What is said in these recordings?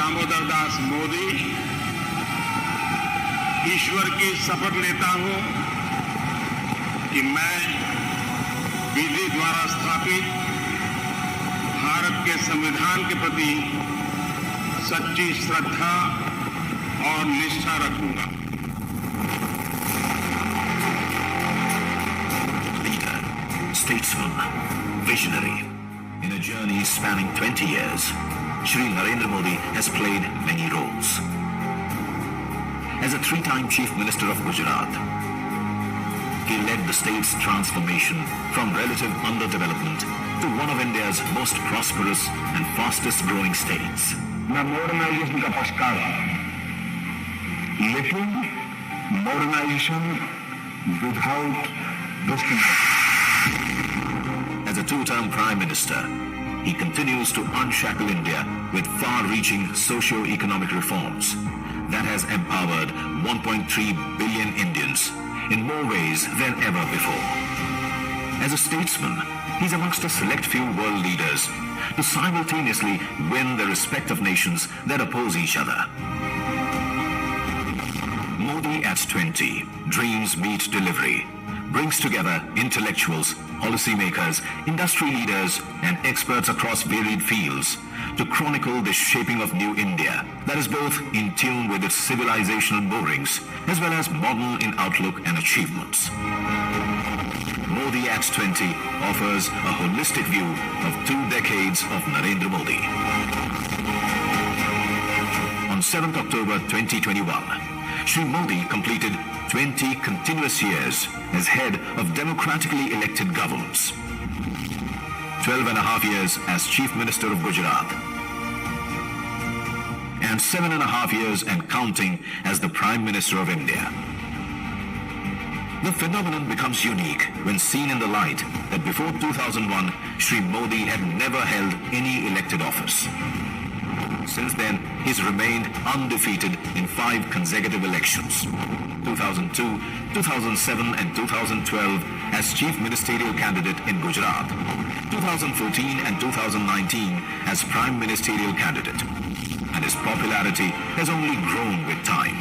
दामोदर दास मोदी ईश्वर की शपथ लेता हूं कि मैं विधि द्वारा स्थापित भारत के संविधान के प्रति सच्ची श्रद्धा और निष्ठा रखूंगा। Leader, statesman, visionary. In a journey spanning 20 years, Shri Narendra Modi has played many roles. As a three-time Chief Minister of Gujarat, he led the state's transformation from relative underdevelopment to one of India's most prosperous and fastest-growing states. मैं modernisation का पक्षकार हूं, लेकिन modernisation without distance. As a two-term Prime Minister, he continues to unshackle India with far-reaching socio-economic reforms that has empowered 1.3 billion Indians in more ways than ever before. As a statesman, he's amongst a select few world leaders to simultaneously win the respect of nations that oppose each other. Modi at 20, dreams meet delivery, brings together intellectuals, policymakers, industry leaders, and experts across varied fields to chronicle the shaping of new India that is both in tune with its civilizational moorings as well as modern in outlook and achievements. Modi at 20 offers a holistic view of 2 decades of Narendra Modi. On 7th October 2021, Shri Modi completed 20 continuous years as head of democratically elected governments, 12 and a half years as Chief Minister of Gujarat, and 7 and a half years and counting as the Prime Minister of India. The phenomenon becomes unique when seen in the light that before 2001, Shri Modi had never held any elected office. Since then, he's remained undefeated in 5 consecutive elections: 2002, 2007 and 2012 as Chief Ministerial Candidate in Gujarat, 2014 and 2019 as Prime Ministerial Candidate. And his popularity has only grown with time.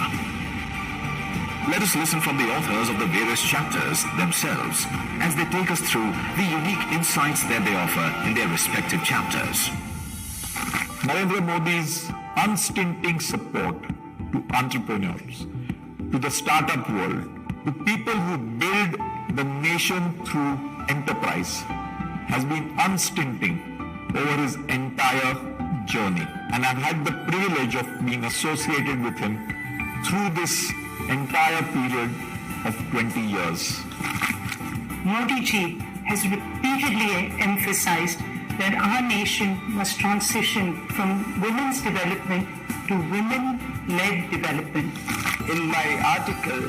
Let us listen from the authors of the various chapters themselves as they take us through the unique insights that they offer in their respective chapters. Narendra Modi's unstinting support to entrepreneurs, to the startup world, to people who build the nation through enterprise has been unstinting over his entire journey. And I've had the privilege of being associated with him through this entire period of 20 years. Modi ji has repeatedly emphasized that our nation must transition from women's development to women-led development. In my article,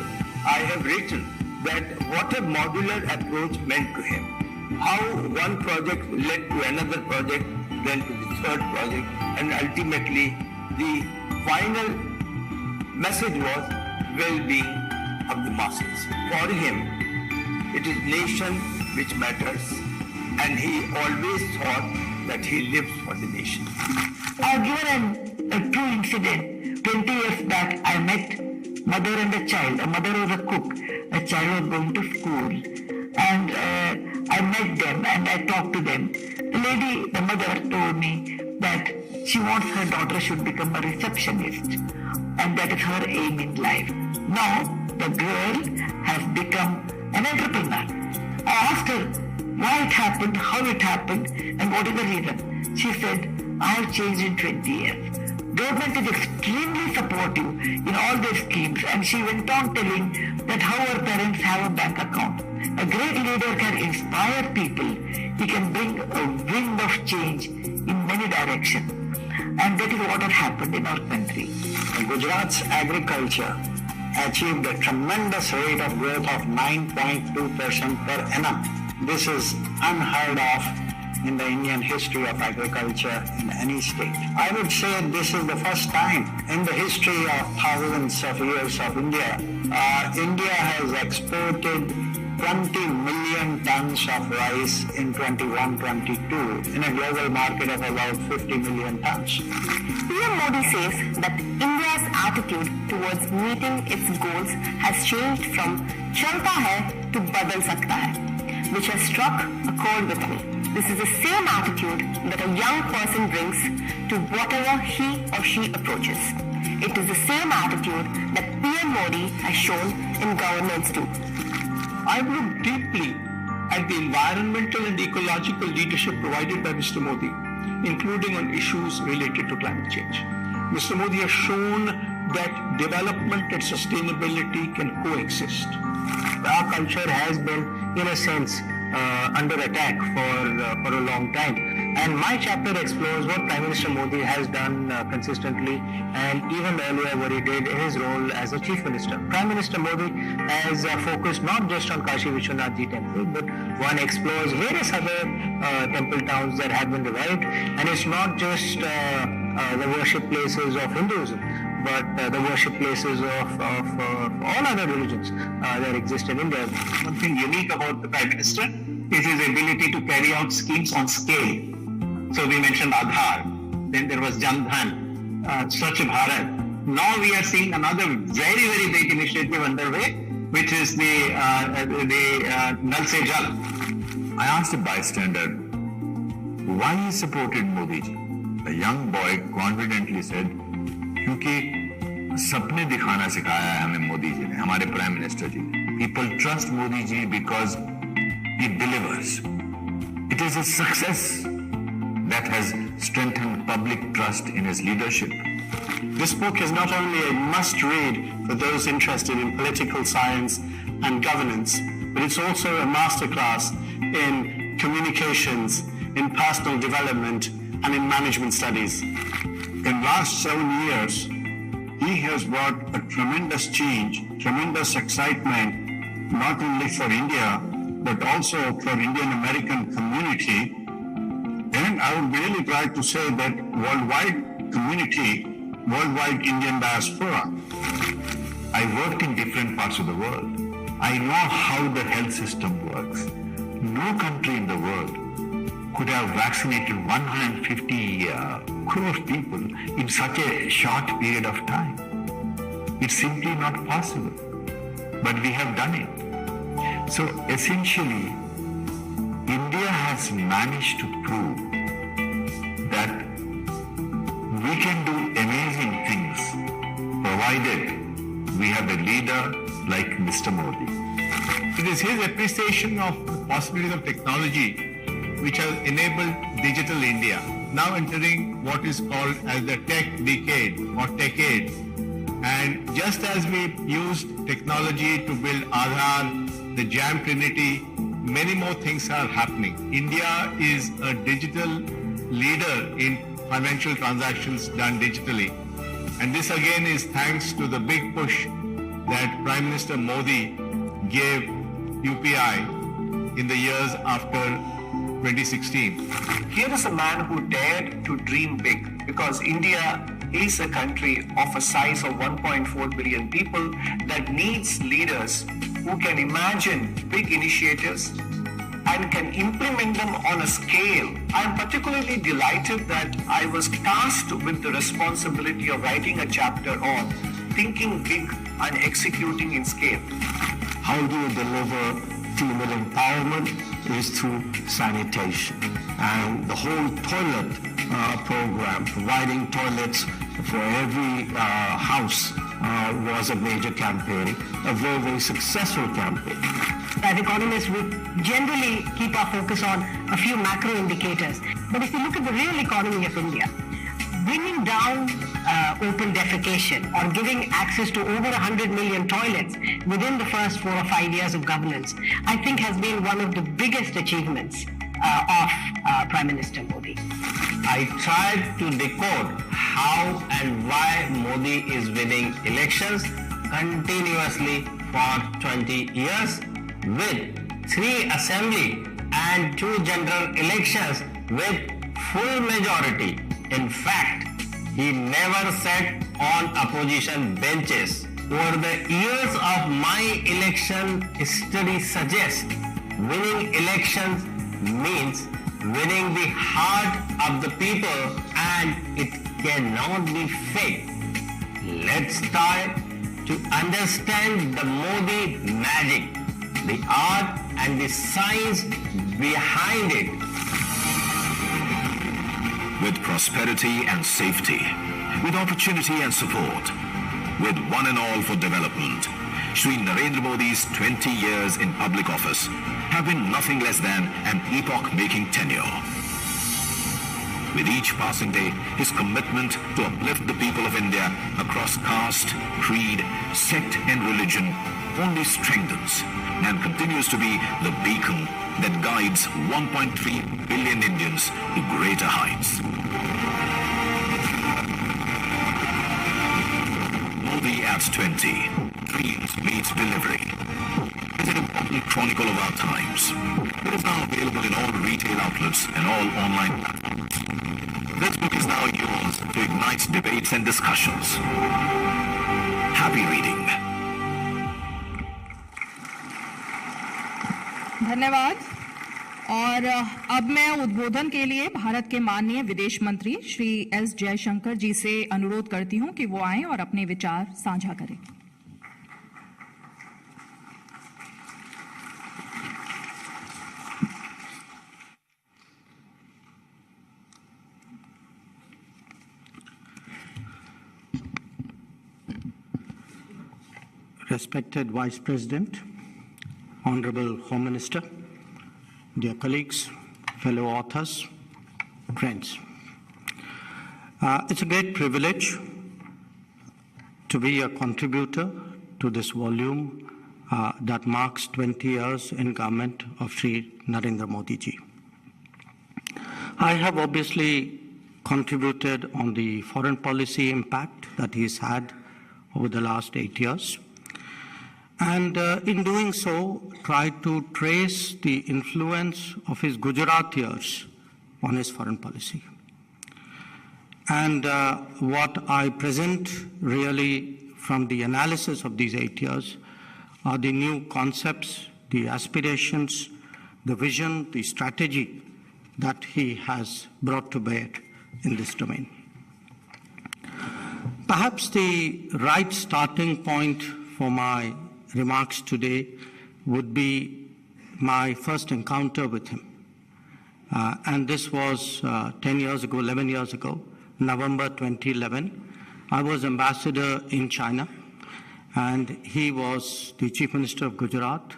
I have written that what a modular approach meant to him. How one project led to another project, then to the third project, and ultimately the final message was well-being of the masses. For him, it is nation which matters, and he always thought that he lives for the nation. I've given a true incident. 20 years back, I met mother and a child. A mother was a cook. A child was going to school. And I met them and I talked to them. The mother told me that she wants her daughter should become a receptionist. And that is her aim in life. Now, the girl has become an entrepreneur. I asked her why it happened, how it happened, and what is the reason. She said, I have changed in 20 years. Government is extremely supportive in all their schemes, and she went on telling that how her parents have a bank account. A great leader can inspire people. He can bring a wind of change in many directions. And that is what has happened in our country. Gujarat's agriculture achieved a tremendous rate of growth of 9.2% per annum. This is unheard of in the Indian history of agriculture in any state. I would say this is the first time in the history of thousands of years of India, India has exported 20 million tons of rice in 21-22 in a global market of about 50 million tons. PM Modi says that India's attitude towards meeting its goals has changed from chalta hai to badal sakta hai, which has struck a chord with me. This is the same attitude that a young person brings to whatever he or she approaches. It is the same attitude that PM Modi has shown in governance too. I've looked deeply at the environmental and ecological leadership provided by Mr. Modi, including on issues related to climate change. Mr. Modi has shown that development and sustainability can coexist. Our culture has been, in a sense, under attack for a long time. And my chapter explores what Prime Minister Modi has done consistently and even earlier what he did in his role as a Chief Minister. Prime Minister Modi has focused not just on Kashi Vishwanath Ji temple, but one explores various other temple towns that have been revived. And it's not just the worship places of Hinduism, but the worship places of all other religions that exist in India. One thing unique about the Prime Minister is his ability to carry out schemes on scale. So we mentioned Aadhaar, then there was Jan Dhan, Swachh Bharat. Now we are seeing another very, very big initiative underway, which is the Nal Se Jal. I asked a bystander why he supported Modi ji. A young boy confidently said, क्योंकि सपने दिखाना सिखाया है हमें मोदी जी ने, हमारे prime minister जी ने. People trust Modi ji because he delivers. It is his success that has strengthened public trust in his leadership. This book is not only a must-read for those interested in political science and governance, but it's also a masterclass in communications, in personal development, and in management studies. In last 7 years, he has brought a tremendous change, tremendous excitement, not only for India, but also for Indian American community. And I would really try to say that worldwide community, worldwide Indian diaspora. I worked in different parts of the world. I know how the health system works. No country in the world could have vaccinated 150 crore people in such a short period of time. It's simply not possible. But we have done it. So essentially, India has managed to prove that we can do amazing things provided we have a leader like Mr. Modi. It is his appreciation of the possibilities of technology which has enabled digital India, now entering what is called as the tech decade or techade. And just as we used technology to build Aadhaar, the Jam Trinity, many more things are happening. India is a digital leader in financial transactions done digitally. And this again is thanks to the big push that Prime Minister Modi gave UPI in the years after 2016. Here is a man who dared to dream big, because India is a country of a size of 1.4 billion people that needs leaders who can imagine big initiatives and can implement them on a scale. I am particularly delighted that I was tasked with the responsibility of writing a chapter on thinking big and executing in scale. How do you deliver female empowerment? Is through sanitation. And the whole toilet program, providing toilets for every house, was a major campaign, a very, very successful campaign. As economists, we generally keep our focus on a few macro indicators. But if you look at the real economy of India, bringing down open defecation or giving access to over 100 million toilets within the first 4 or 5 years of governance, I think has been one of the biggest achievements of Prime Minister Modi. I tried to decode how and why Modi is winning elections continuously for 20 years with 3 assembly and 2 general elections with full majority. In fact, he never sat on opposition benches Over the years of my election study suggests winning elections means winning the heart of the people, and it cannot be fake. Let's try to understand the Modi magic, the art and the science behind it. With prosperity and safety, with opportunity and support, with one and all for development, Shri Narendra Modi's 20 years in public office have been nothing less than an epoch-making tenure. With each passing day, his commitment to uplift the people of India across caste, creed, sect and religion only strengthens and continues to be the beacon that guides 1.3 billion Indians to greater heights. Modi at 20, dreams meets delivery. It's an important chronicle of our times. It is now available in all retail outlets and all online platforms. This book is now yours to ignite debates and discussions. Happy reading. धन्यवाद। और अब मैं उद्बोधन के लिए भारत के माननीय विदेश मंत्री श्री एस जयशंकर जी से अनुरोध करती हूं कि वो आएं और अपने विचार साझा करें। Respected Vice President, Honorable Home Minister, dear colleagues, fellow authors, friends. It's a great privilege to be a contributor to this volume that marks 20 years in government of Shri Narendra Modi ji. I have obviously contributed on the foreign policy impact that he's had over the last 8 years. And in doing so, tried to trace the influence of his Gujarat years on his foreign policy. And what I present really from the analysis of these 8 years are the new concepts, the aspirations, the vision, the strategy that he has brought to bear in this domain. Perhaps the right starting point for my remarks today would be my first encounter with him. And this was 10 years ago, 11 years ago, November 2011. I was ambassador in China, and he was the Chief Minister of Gujarat,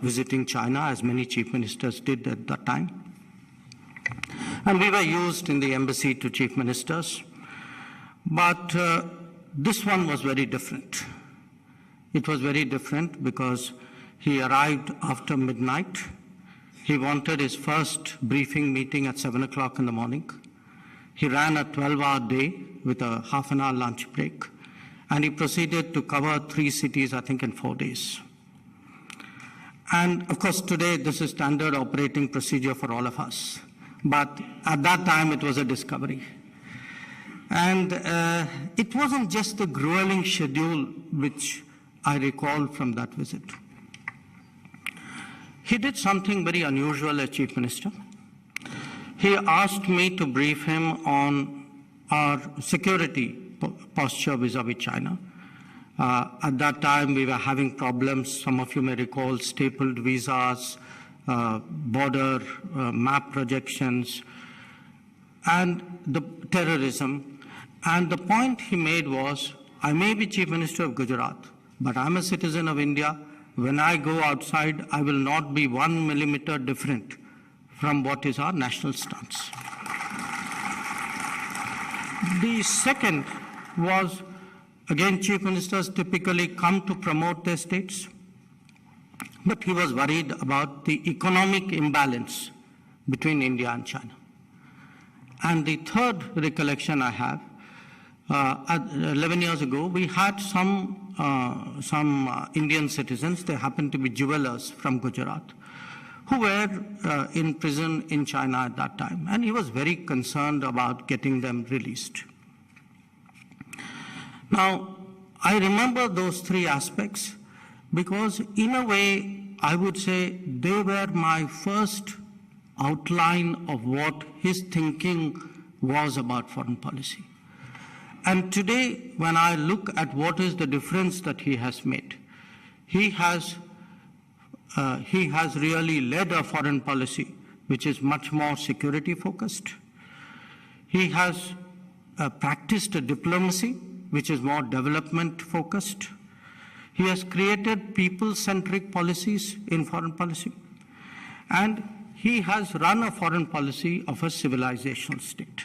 visiting China, as many Chief Ministers did at that time. And we were used in the embassy to Chief Ministers. But this one was very different. It was very different because he arrived after midnight. He wanted his first briefing meeting at 7 o'clock in the morning. He ran a 12-hour day with a half-an-hour lunch break. And he proceeded to cover 3 cities, I think, in 4 days. And, of course, today this is standard operating procedure for all of us. But at that time, it was a discovery. And it wasn't just the grueling schedule which I recall from that visit. He did something very unusual as Chief Minister. He asked me to brief him on our security posture vis-a-vis China. At that time, we were having problems. Some of you may recall stapled visas, border map projections, and the terrorism. And the point he made was, I may be Chief Minister of Gujarat, but I'm a citizen of India. When I go outside, I will not be 1 millimeter different from what is our national stance. The second was, again, Chief Ministers typically come to promote their states, but he was worried about the economic imbalance between India and China. And the third recollection I have, 11 years ago, we had some Indian citizens, they happened to be jewelers from Gujarat, who were in prison in China at that time. And he was very concerned about getting them released. Now, I remember those three aspects because in a way, I would say they were my first outline of what his thinking was about foreign policy. And today, when I look at what is the difference that he has made, he has really led a foreign policy which is much more security focused. He has practiced a diplomacy which is more development focused. He has created people-centric policies in foreign policy. And he has run a foreign policy of a civilizational state.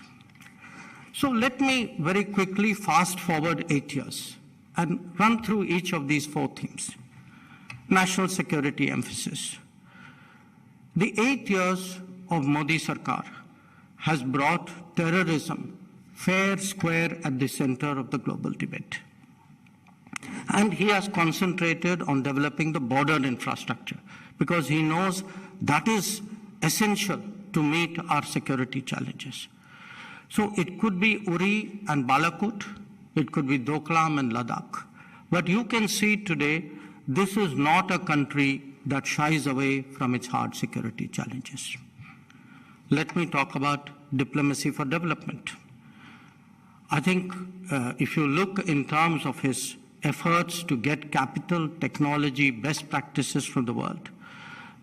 So let me very quickly fast forward 8 years and run through each of these four themes. National security emphasis. The 8 years of Modi Sarkar has brought terrorism fair square at the center of the global debate. And he has concentrated on developing the border infrastructure because he knows that is essential to meet our security challenges. So it could be Uri and Balakot, it could be Doklam and Ladakh. But you can see today, this is not a country that shies away from its hard security challenges. Let me talk about diplomacy for development. I think if you look in terms of his efforts to get capital, technology, best practices from the world,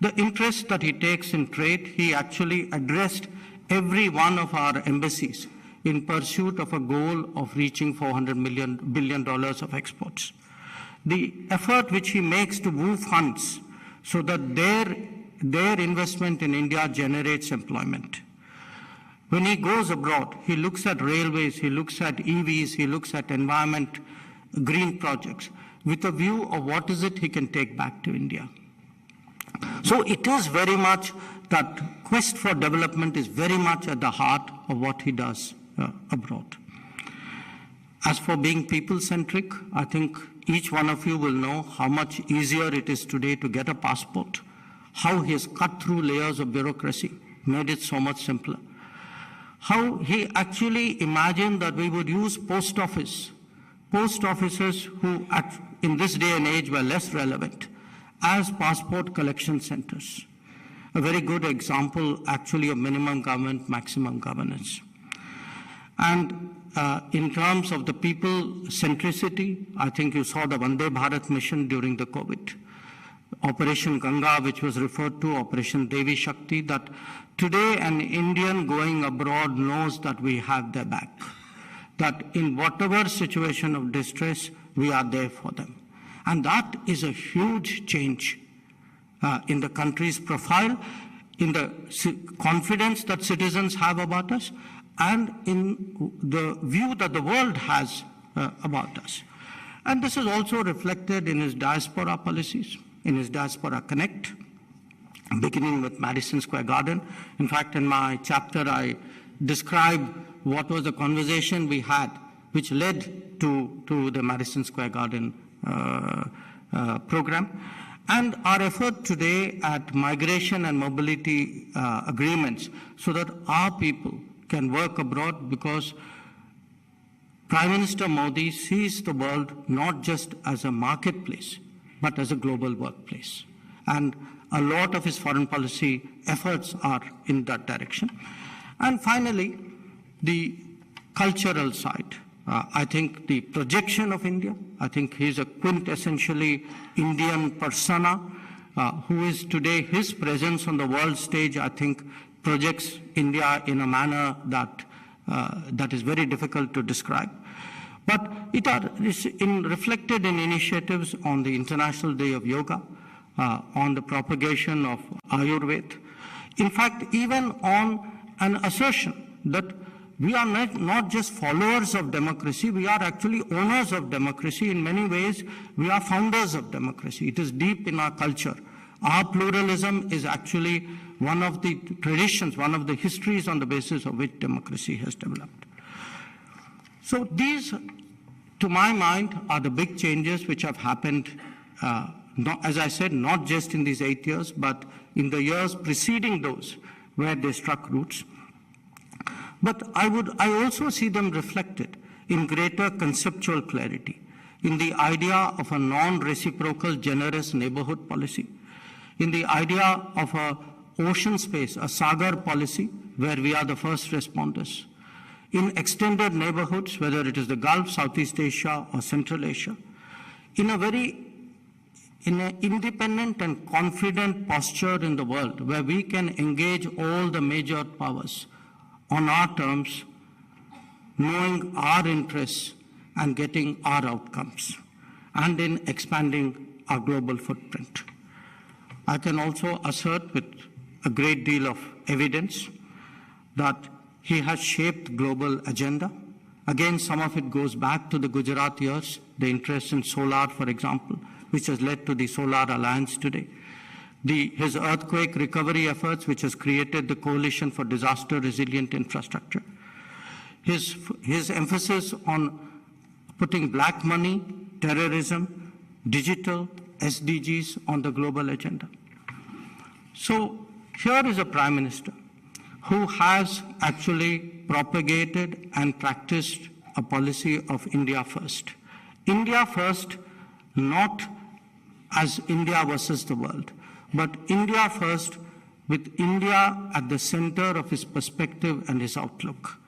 the interest that he takes in trade, he actually addressed every one of our embassies in pursuit of a goal of reaching $400 billion of exports. The effort which he makes to move funds so that their investment in India generates employment. When he goes abroad, he looks at railways, he looks at EVs, he looks at environment, green projects, with a view of what is it he can take back to India. So it is very much that quest for development is very much at the heart of what he does abroad. As for being people-centric, I think each one of you will know how much easier it is today to get a passport, how he has cut through layers of bureaucracy, made it so much simpler. How he actually imagined that we would use post offices who in this day and age were less relevant as passport collection centers. A very good example actually of minimum government, maximum governance. And in terms of the people centricity, I think you saw the Vande Bharat mission during the COVID. Operation Ganga, which was referred to, Operation Devi Shakti, that today an Indian going abroad knows that we have their back. That in whatever situation of distress, we are there for them. And that is a huge change in the country's profile, in the confidence that citizens have about us, and in the view that the world has about us. And this is also reflected in his diaspora policies, in his Diaspora Connect, beginning with Madison Square Garden. In fact, in my chapter, I describe what was the conversation we had, which led to the Madison Square Garden program. And our effort today at migration and mobility agreements so that our people can work abroad, because Prime Minister Modi sees the world not just as a marketplace, but as a global workplace. And a lot of his foreign policy efforts are in that direction. And finally, the cultural side. I think the projection of India, I think he's a quintessentially Indian persona who is today, his presence on the world stage, I think, projects India in a manner that is very difficult to describe. But it is reflected in initiatives on the International Day of Yoga, on the propagation of Ayurveda. In fact, even on an assertion that we are not just followers of democracy, we are actually owners of democracy. In many ways, we are founders of democracy. It is deep in our culture. Our pluralism is actually one of the traditions, one of the histories on the basis of which democracy has developed. So these, to my mind, are the big changes which have happened, as I said, not just in these 8 years, but in the years preceding those where they struck roots. But I also see them reflected in greater conceptual clarity, in the idea of a non-reciprocal generous neighborhood policy, in the idea of a ocean space, a Sagar policy, where we are the first responders, in extended neighborhoods, whether it is the Gulf, Southeast Asia, or Central Asia, in an independent and confident posture in the world where we can engage all the major powers on our terms, knowing our interests and getting our outcomes, and in expanding our global footprint. I can also assert with a great deal of evidence that he has shaped global agenda. Again, some of it goes back to the Gujarat years, the interest in solar, for example, which has led to the Solar Alliance today. His earthquake recovery efforts, which has created the Coalition for Disaster Resilient Infrastructure. His emphasis on putting black money, terrorism, digital, SDGs on the global agenda. So here is a Prime Minister who has actually propagated and practiced a policy of India first. India first, not as India versus the world, but India first with India at the center of his perspective and his outlook.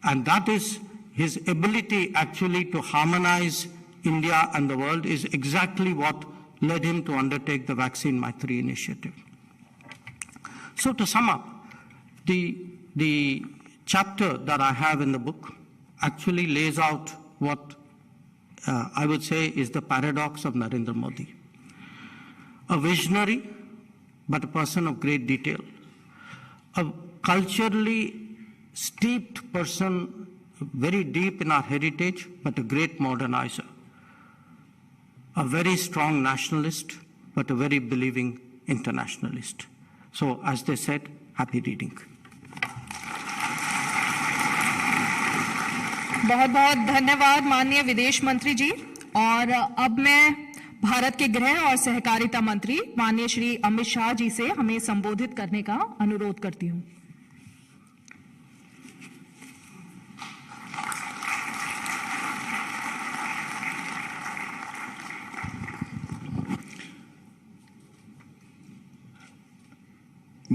And that is his ability actually to harmonize India and the world is exactly what led him to undertake the Vaccine Maitri initiative. So to sum up, the chapter that I have in the book actually lays out what I would say is the paradox of Narendra Modi. A visionary, but a person of great detail. A culturally steeped person, very deep in our heritage, but a great modernizer. A very strong nationalist, but a very believing internationalist. So, as they said, happy reading. बहुत बहुत धन्यवाद माननीय विदेश मंत्री जी। और अब मैं भारत के गृह और सहकारिता मंत्री माननीय श्री अमित शाह जी से हमें संबोधित करने का अनुरोध करती हूं।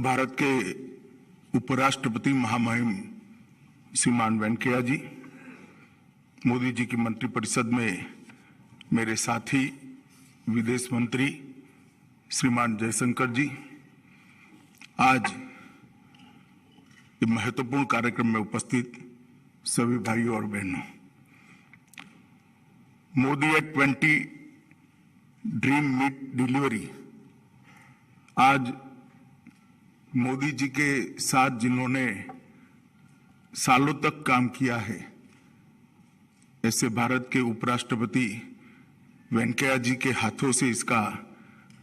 भारत के उपराष्ट्रपति महामहिम श्रीमान वेंकैया जी, मोदी जी की मंत्रिपरिषद में मेरे साथी विदेश मंत्री श्रीमान जयशंकर जी, आज ये महत्वपूर्ण कार्यक्रम में उपस्थित सभी भाइयों और बहनों, Modi at 20 dream meet delivery. आज मोदी जी के साथ जिन्होंने सालों तक काम किया है, ऐसे भारत के उपराष्ट्रपति वेंकैया जी के हाथों से इसका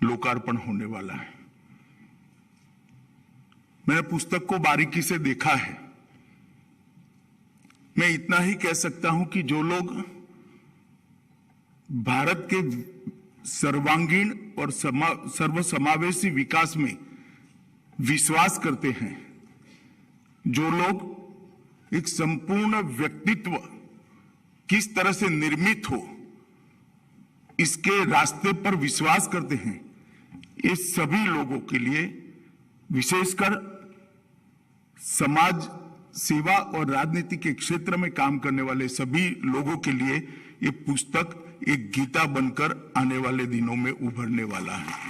लोकार्पण होने वाला है। मैंने पुस्तक को बारीकी से देखा है। मैं इतना ही कह सकता हूं कि जो लोग भारत के सर्वांगीण और सर्वसमावेशी विकास में विश्वास करते हैं, जो लोग एक संपूर्ण व्यक्तित्व किस तरह से निर्मित हो इसके रास्ते पर विश्वास करते हैं, ये सभी लोगों के लिए, विशेषकर समाज सेवा और राजनीति के क्षेत्र में काम करने वाले सभी लोगों के लिए ये पुस्तक एक गीता बनकर आने वाले दिनों में उभरने वाला है।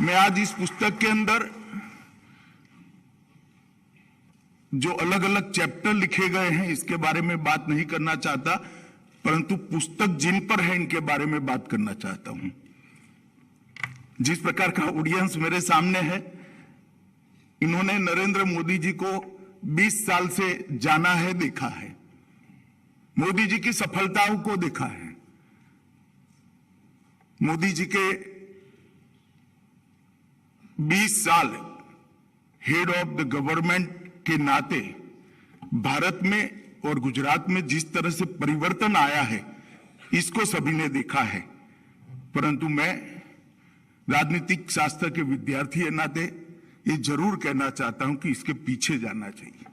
मैं आज इस पुस्तक के अंदर जो अलग अलग चैप्टर लिखे गए हैं इसके बारे में बात नहीं करना चाहता, परंतु पुस्तक जिन पर है इनके बारे में बात करना चाहता हूं। जिस प्रकार का ऑडियंस मेरे सामने है, इन्होंने नरेंद्र मोदी जी को 20 साल से जाना है, देखा है, मोदी जी की सफलताओं को देखा है, मोदी जी के 20 साल हेड ऑफ द गवर्नमेंट के नाते भारत में और गुजरात में जिस तरह से परिवर्तन आया है, इसको सभी ने देखा है। परंतु मैं राजनीतिक शास्त्र के विद्यार्थी के नाते ये जरूर कहना चाहता हूं कि इसके पीछे जाना चाहिए।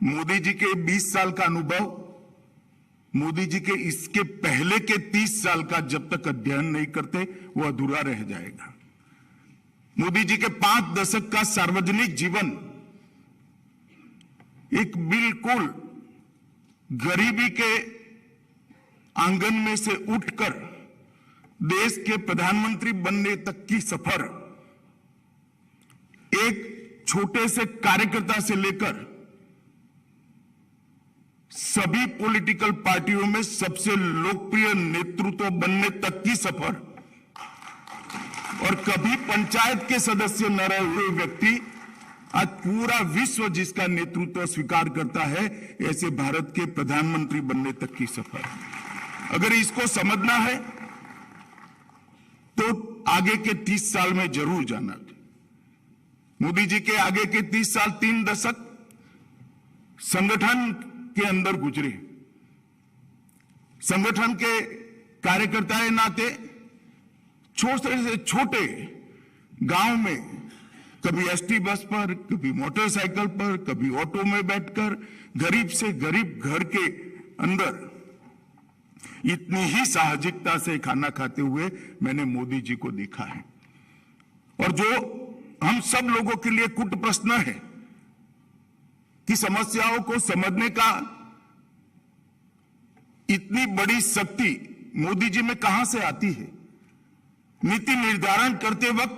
मोदी जी के 20 साल का अनुभव, मोदी जी के इसके पहले के 30 साल का जब तक अध्ययन नहीं करते वो अधूरा रह जाएगा। मोदी जी के 5 दशक का सार्वजनिक जीवन एक बिल्कुल गरीबी के आंगन में से उठकर देश के प्रधानमंत्री बनने तक की सफर, एक छोटे से कार्यकर्ता से लेकर सभी पॉलिटिकल पार्टियों में सबसे लोकप्रिय नेतृत्व बनने तक की सफर, और कभी पंचायत के सदस्य न रहे हुए व्यक्ति आज पूरा विश्व जिसका नेतृत्व स्वीकार करता है, ऐसे भारत के प्रधानमंत्री बनने तक की सफर। अगर इसको समझना है तो आगे के 30 साल में जरूर जाना। मोदी जी के आगे के 30 साल 3 दशक संगठन के अंदर गुजरे। संगठन के कार्यकर्ता के नाते छोटे से छोटे गांव में कभी एसटी बस पर, कभी मोटरसाइकिल पर, कभी ऑटो में बैठकर गरीब से गरीब घर के अंदर इतनी ही साहसिकता से खाना खाते हुए मैंने मोदी जी को देखा है। और जो हम सब लोगों के लिए कुट प्रश्न है कि समस्याओं को समझने का इतनी बड़ी शक्ति मोदी जी में कहां से आती है। नीति निर्धारण करते वक्त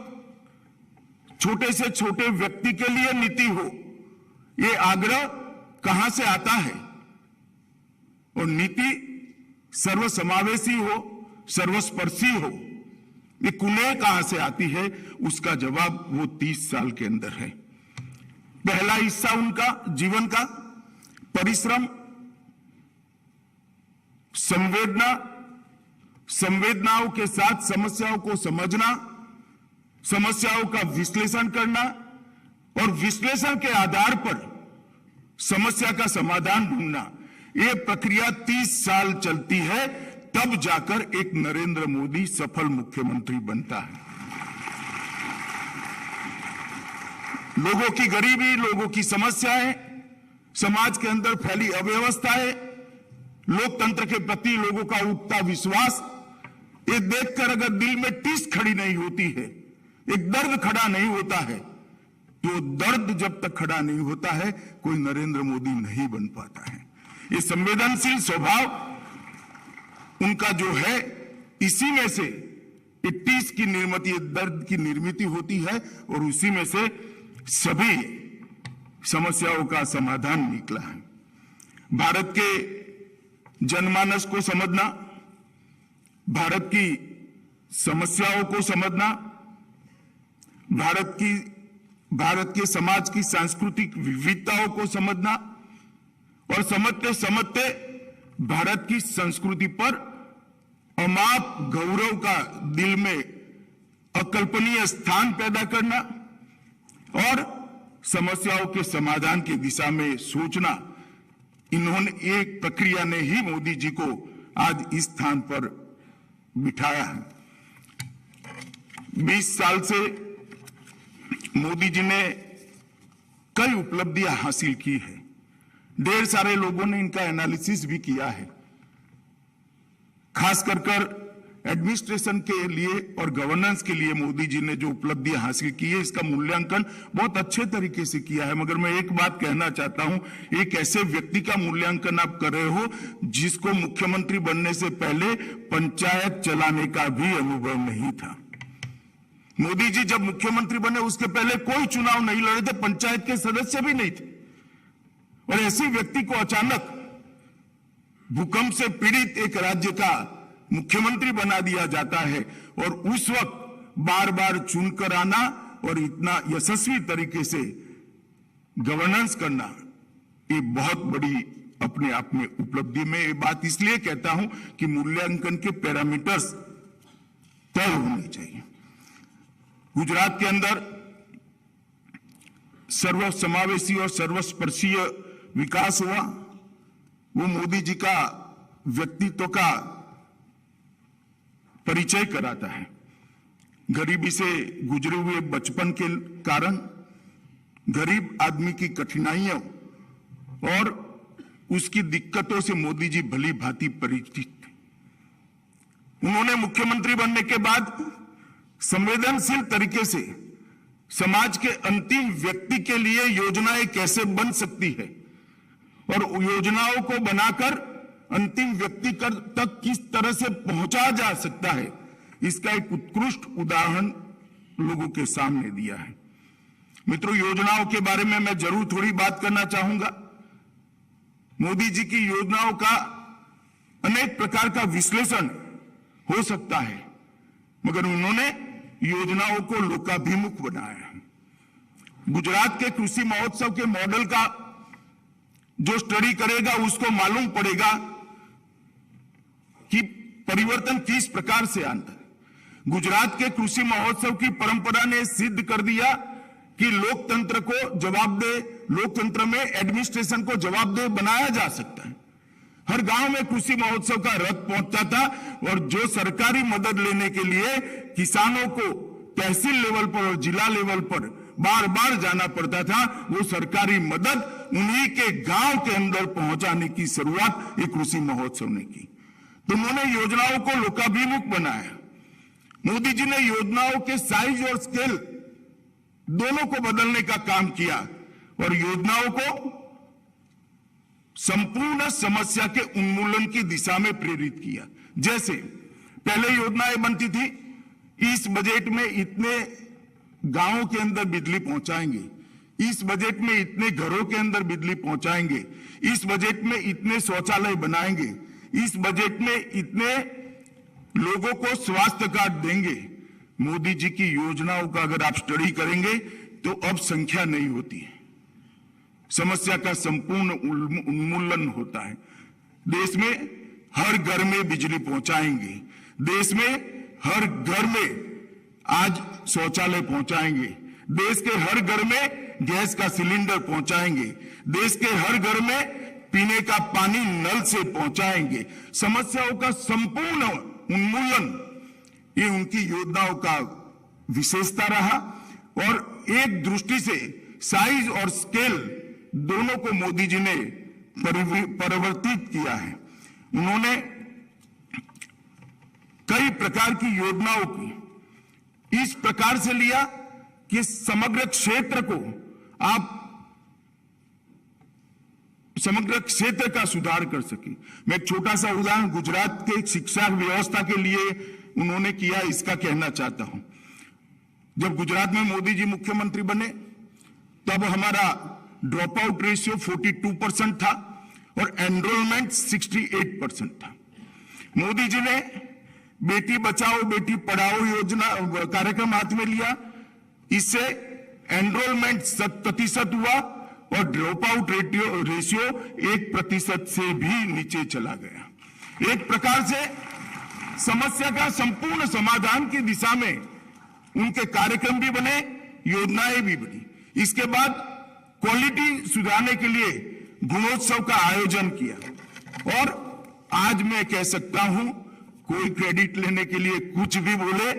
छोटे से छोटे व्यक्ति के लिए नीति हो, ये आग्रह कहां से आता है। और नीति सर्वसमावेशी हो, सर्वस्पर्शी हो, ये कुनेह कहां से आती है, उसका जवाब वो 30 साल के अंदर है। पहला हिस्सा उनका जीवन का परिश्रम, संवेदना, संवेदनाओं के साथ समस्याओं को समझना, समस्याओं का विश्लेषण करना और विश्लेषण के आधार पर समस्या का समाधान ढूंढना, ये प्रक्रिया 30 साल चलती है, तब जाकर एक नरेंद्र मोदी सफल मुख्यमंत्री बनता है। लोगों की गरीबी, लोगों की समस्याएं, समाज के अंदर फैली अव्यवस्थाएं, लोकतंत्र के प्रति लोगों का उठता विश्वास, ये देखकर अगर दिल में टीस खड़ी नहीं होती है, एक दर्द खड़ा नहीं होता है, तो दर्द जब तक खड़ा नहीं होता है कोई नरेंद्र मोदी नहीं बन पाता है। ये संवेदनशील स्वभाव उनका जो है, इसी में से टीस की निर्मित, ये दर्द की निर्मित होती है और उसी में से सभी समस्याओं का समाधान निकला है। भारत के जनमानस को समझना, भारत की समस्याओं को समझना, भारत के समाज की सांस्कृतिक विविधताओं को समझना और समझते समझते भारत की संस्कृति पर अमाप गौरव का दिल में अकल्पनीय स्थान पैदा करना और समस्याओं के समाधान की दिशा में सोचना, इन्होंने एक प्रक्रिया ने ही मोदी जी को आज इस स्थान पर बिठाया है। 20 साल से मोदी जी ने कई उपलब्धियां हासिल की है। ढेर सारे लोगों ने इनका एनालिसिस भी किया है। खास कर एडमिनिस्ट्रेशन के लिए और गवर्नेंस के लिए मोदी जी ने जो उपलब्धियां हासिल की है, इसका मूल्यांकन बहुत अच्छे तरीके से किया है। मगर मैं एक बात कहना चाहता हूं, एक ऐसे व्यक्ति का मूल्यांकन आप कर रहे हो जिसको मुख्यमंत्री बनने से पहले पंचायत चलाने का भी अनुभव नहीं था। मोदी जी जब मुख्यमंत्री बने उसके पहले कोई चुनाव नहीं लड़े थे, पंचायत के सदस्य भी नहीं थे। और ऐसे व्यक्ति को अचानक भूकंप से पीड़ित एक राज्य का मुख्यमंत्री बना दिया जाता है और उस वक्त बार बार चुनकर आना और इतना यशस्वी तरीके से गवर्नेंस करना, ये बहुत बड़ी अपने आप में उपलब्धि। में ये बात इसलिए कहता हूं कि मूल्यांकन के पैरामीटर्स तय होने चाहिए। गुजरात के अंदर सर्वसमावेशी और सर्वस्पर्शीय विकास हुआ, वो मोदी जी का व्यक्तित्व का परिचय कराता है। गरीबी से गुजरे हुए बचपन के कारण गरीब आदमी की कठिनाइयों और उसकी दिक्कतों से मोदी जी भली भांति परिचित थे। उन्होंने मुख्यमंत्री बनने के बाद संवेदनशील तरीके से समाज के अंतिम व्यक्ति के लिए योजनाएं कैसे बन सकती है और योजनाओं को बनाकर अंतिम व्यक्ति तक किस तरह से पहुंचा जा सकता है, इसका एक उत्कृष्ट उदाहरण लोगों के सामने दिया है। मित्रों, योजनाओं के बारे में मैं जरूर थोड़ी बात करना चाहूंगा। मोदी जी की योजनाओं का अनेक प्रकार का विश्लेषण हो सकता है, मगर उन्होंने योजनाओं को लोकाभिमुख बनाया है। गुजरात के कृषि महोत्सव के मॉडल का जो स्टडी करेगा उसको मालूम पड़ेगा कि परिवर्तन किस प्रकार से आता है। गुजरात के कृषि महोत्सव की परंपरा ने सिद्ध कर दिया कि लोकतंत्र को जवाबदेह, लोकतंत्र में एडमिनिस्ट्रेशन को जवाबदेह बनाया जा सकता है। हर गांव में कृषि महोत्सव का रथ पहुंचता था और जो सरकारी मदद लेने के लिए किसानों को तहसील लेवल पर और जिला लेवल पर बार बार जाना पड़ता था, वो सरकारी मदद उन्हीं के गांव के अंदर पहुंचाने की शुरुआत एक कृषि महोत्सव ने की। तो उन्होंने योजनाओं को लोकाभिमुख बनाया। मोदी जी ने योजनाओं के साइज और स्केल दोनों को बदलने का काम किया और योजनाओं को संपूर्ण समस्या के उन्मूलन की दिशा में प्रेरित किया। जैसे पहले योजनाएं बनती थी, इस बजट में इतने गांवों के अंदर बिजली पहुंचाएंगे, इस बजट में इतने घरों के अंदर बिजली पहुंचाएंगे, इस बजट में इतने शौचालय बनाएंगे, इस बजट में इतने लोगों को स्वास्थ्य कार्ड देंगे। मोदी जी की योजनाओं का अगर आप स्टडी करेंगे तो अब संख्या नहीं होती है, समस्या का संपूर्ण उन्मूलन होता है। देश में हर घर में बिजली पहुंचाएंगे, देश में हर घर में आज शौचालय पहुंचाएंगे, देश के हर घर में गैस का सिलेंडर पहुंचाएंगे, देश के हर घर में पीने का पानी नल से पहुंचाएंगे। समस्याओं का संपूर्ण उन्मूलन ये उनकी योजनाओं का विशेषता रहा और एक दृष्टि से साइज और स्केल दोनों को मोदी जी ने परिवर्तित किया है। उन्होंने कई प्रकार की योजनाओं को इस प्रकार से लिया कि समग्र क्षेत्र को आप समग्र क्षेत्र का सुधार कर सके। मैं एक छोटा सा उदाहरण गुजरात के शिक्षा व्यवस्था के लिए उन्होंने किया, इसका कहना चाहता हूं। जब गुजरात में मोदी जी मुख्यमंत्री बने तब हमारा ड्रॉप आउट रेशियो 42% था और एनरोलमेंट 68% था। मोदी जी ने बेटी बचाओ बेटी पढ़ाओ योजना कार्यक्रम हाथ में लिया, इससे एनरोलमेंट 100% हुआ और ड्रॉप आउट रेशियो 1% से भी नीचे चला गया। एक प्रकार से समस्या का संपूर्ण समाधान की दिशा में उनके कार्यक्रम भी बने, योजनाएं भी बनी। इसके बाद क्वालिटी सुधारने के लिए गुणोत्सव का आयोजन किया और आज मैं कह सकता हूं, कोई क्रेडिट लेने के लिए कुछ भी बोले,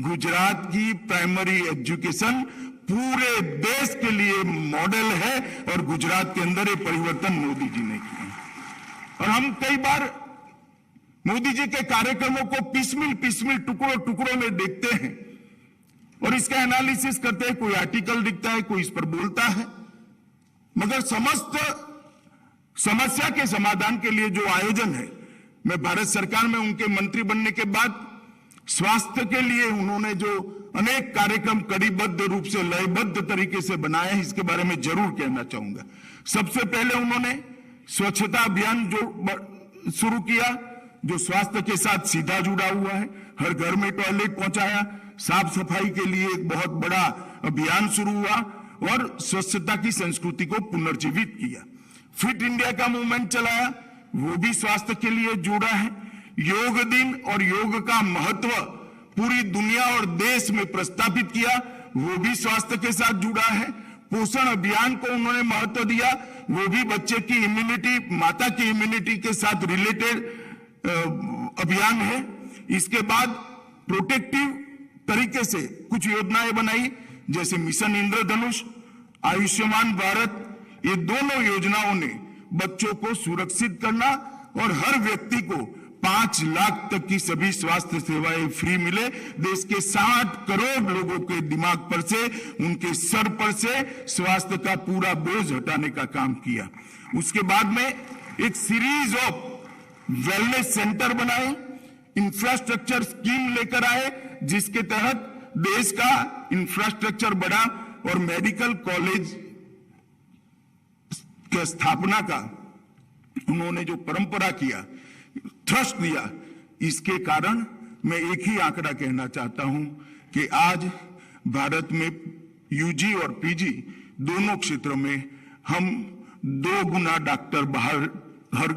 गुजरात की प्राइमरी एजुकेशन पूरे देश के लिए मॉडल है और गुजरात के अंदर ये परिवर्तन मोदी जी ने किया। और हम कई बार मोदी जी के कार्यक्रमों को पिसमिल टुकड़ों में देखते हैं और इसका एनालिसिस करते हैं, कोई आर्टिकल दिखता है, कोई इस पर बोलता है, मगर समस्त समस्या के समाधान के लिए जो आयोजन है, मैं भारत सरकार में उनके मंत्री बनने के बाद स्वास्थ्य के लिए उन्होंने जो अनेक कार्यक्रम कड़ीबद्ध रूप से लयबद्ध तरीके से बनाए हैं, इसके बारे में जरूर कहना चाहूंगा। सबसे पहले उन्होंने स्वच्छता अभियान जो शुरू किया, जो स्वास्थ्य के साथ सीधा जुड़ा हुआ है, हर घर में टॉयलेट पहुंचाया, साफ सफाई के लिए एक बहुत बड़ा अभियान शुरू हुआ और स्वच्छता की संस्कृति को पुनर्जीवित किया। फिट इंडिया का मूवमेंट चलाया, वो भी स्वास्थ्य के लिए जुड़ा है। योग दिन और योग का महत्व पूरी दुनिया और देश में प्रस्तावित किया, वो भी स्वास्थ्य के साथ जुड़ा है। पोषण अभियान को उन्होंने महत्व दिया, वो भी बच्चे की इम्यूनिटी, माता की इम्यूनिटी के साथ रिलेटेड अभियान है। इसके बाद प्रोटेक्टिव तरीके से कुछ योजनाएं बनाई, जैसे मिशन इंद्रधनुष, आयुष्मान भारत। ये दोनों योजनाओं ने बच्चों को सुरक्षित करना और हर व्यक्ति को 5 लाख तक की सभी स्वास्थ्य सेवाएं फ्री मिले। देश के 60 करोड़ लोगों के दिमाग पर से, उनके सर पर से स्वास्थ्य का पूरा बोझ हटाने का काम किया। उसके बाद में एक सीरीज ऑफ वेलनेस सेंटर बनाए, इंफ्रास्ट्रक्चर स्कीम लेकर आए, जिसके तहत देश का इंफ्रास्ट्रक्चर बढ़ा और मेडिकल कॉलेज की स्थापना का उन्होंने जो परंपरा किया, ट्रस्ट दिया, इसके कारण मैं एक ही आंकड़ा कहना चाहता हूं कि आज भारत में यूजी और पीजी दोनों क्षेत्रों में हम 2 गुना डॉक्टर हर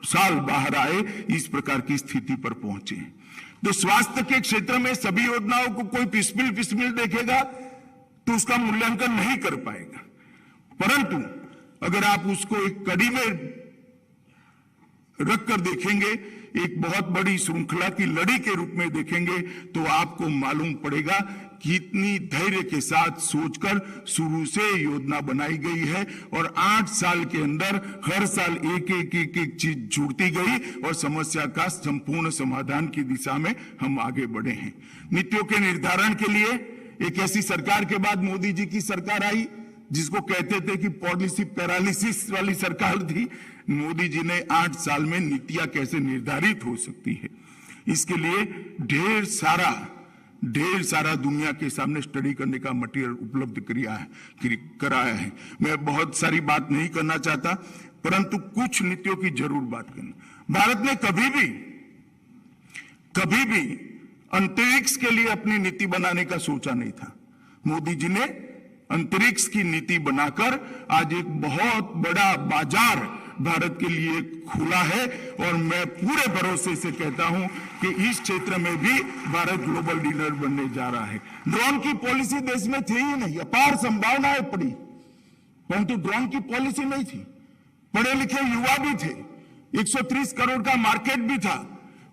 साल बाहर आए, इस प्रकार की स्थिति पर पहुंचे। तो स्वास्थ्य के क्षेत्र में सभी योजनाओं को कोई पिसमिल देखेगा तो उसका मूल्यांकन नहीं कर पाएगा, परंतु अगर आप उसको एक कड़ी में रखकर देखेंगे, एक बहुत बड़ी श्रृंखला की लड़ी के रूप में देखेंगे, तो आपको मालूम पड़ेगा कितनी धैर्य के साथ सोचकर शुरू से योजना बनाई गई है और 8 साल के अंदर हर साल एक चीज जुड़ती गई और समस्या का संपूर्ण समाधान की दिशा में हम आगे बढ़े हैं। नीतियों के निर्धारण के लिए एक ऐसी सरकार के बाद मोदी जी की सरकार आई, जिसको कहते थे कि पॉलिसी पैरालिसिस वाली सरकार थी। मोदी जी ने 8 साल में नीतियां कैसे निर्धारित हो सकती है, इसके लिए ढेर सारा दुनिया के सामने स्टडी करने का मटेरियल उपलब्ध कराया है। मैं बहुत सारी बात नहीं करना चाहता, परंतु कुछ नीतियों की जरूर बात करना। भारत ने कभी भी अंतरिक्ष के लिए अपनी नीति बनाने का सोचा नहीं था। मोदी जी ने अंतरिक्ष की नीति बनाकर आज एक बहुत बड़ा बाजार भारत के लिए खुला है और मैं पूरे भरोसे से कहता हूं कि इस क्षेत्र में भी भारत ग्लोबल लीडर बनने जा रहा है। ड्रोन की पॉलिसी देश में थी ही नहीं, अपार संभावनाएं पड़ी, परंतु ड्रोन की पॉलिसी नहीं थी। पढ़े लिखे युवा भी थे, 130 करोड़ का मार्केट भी था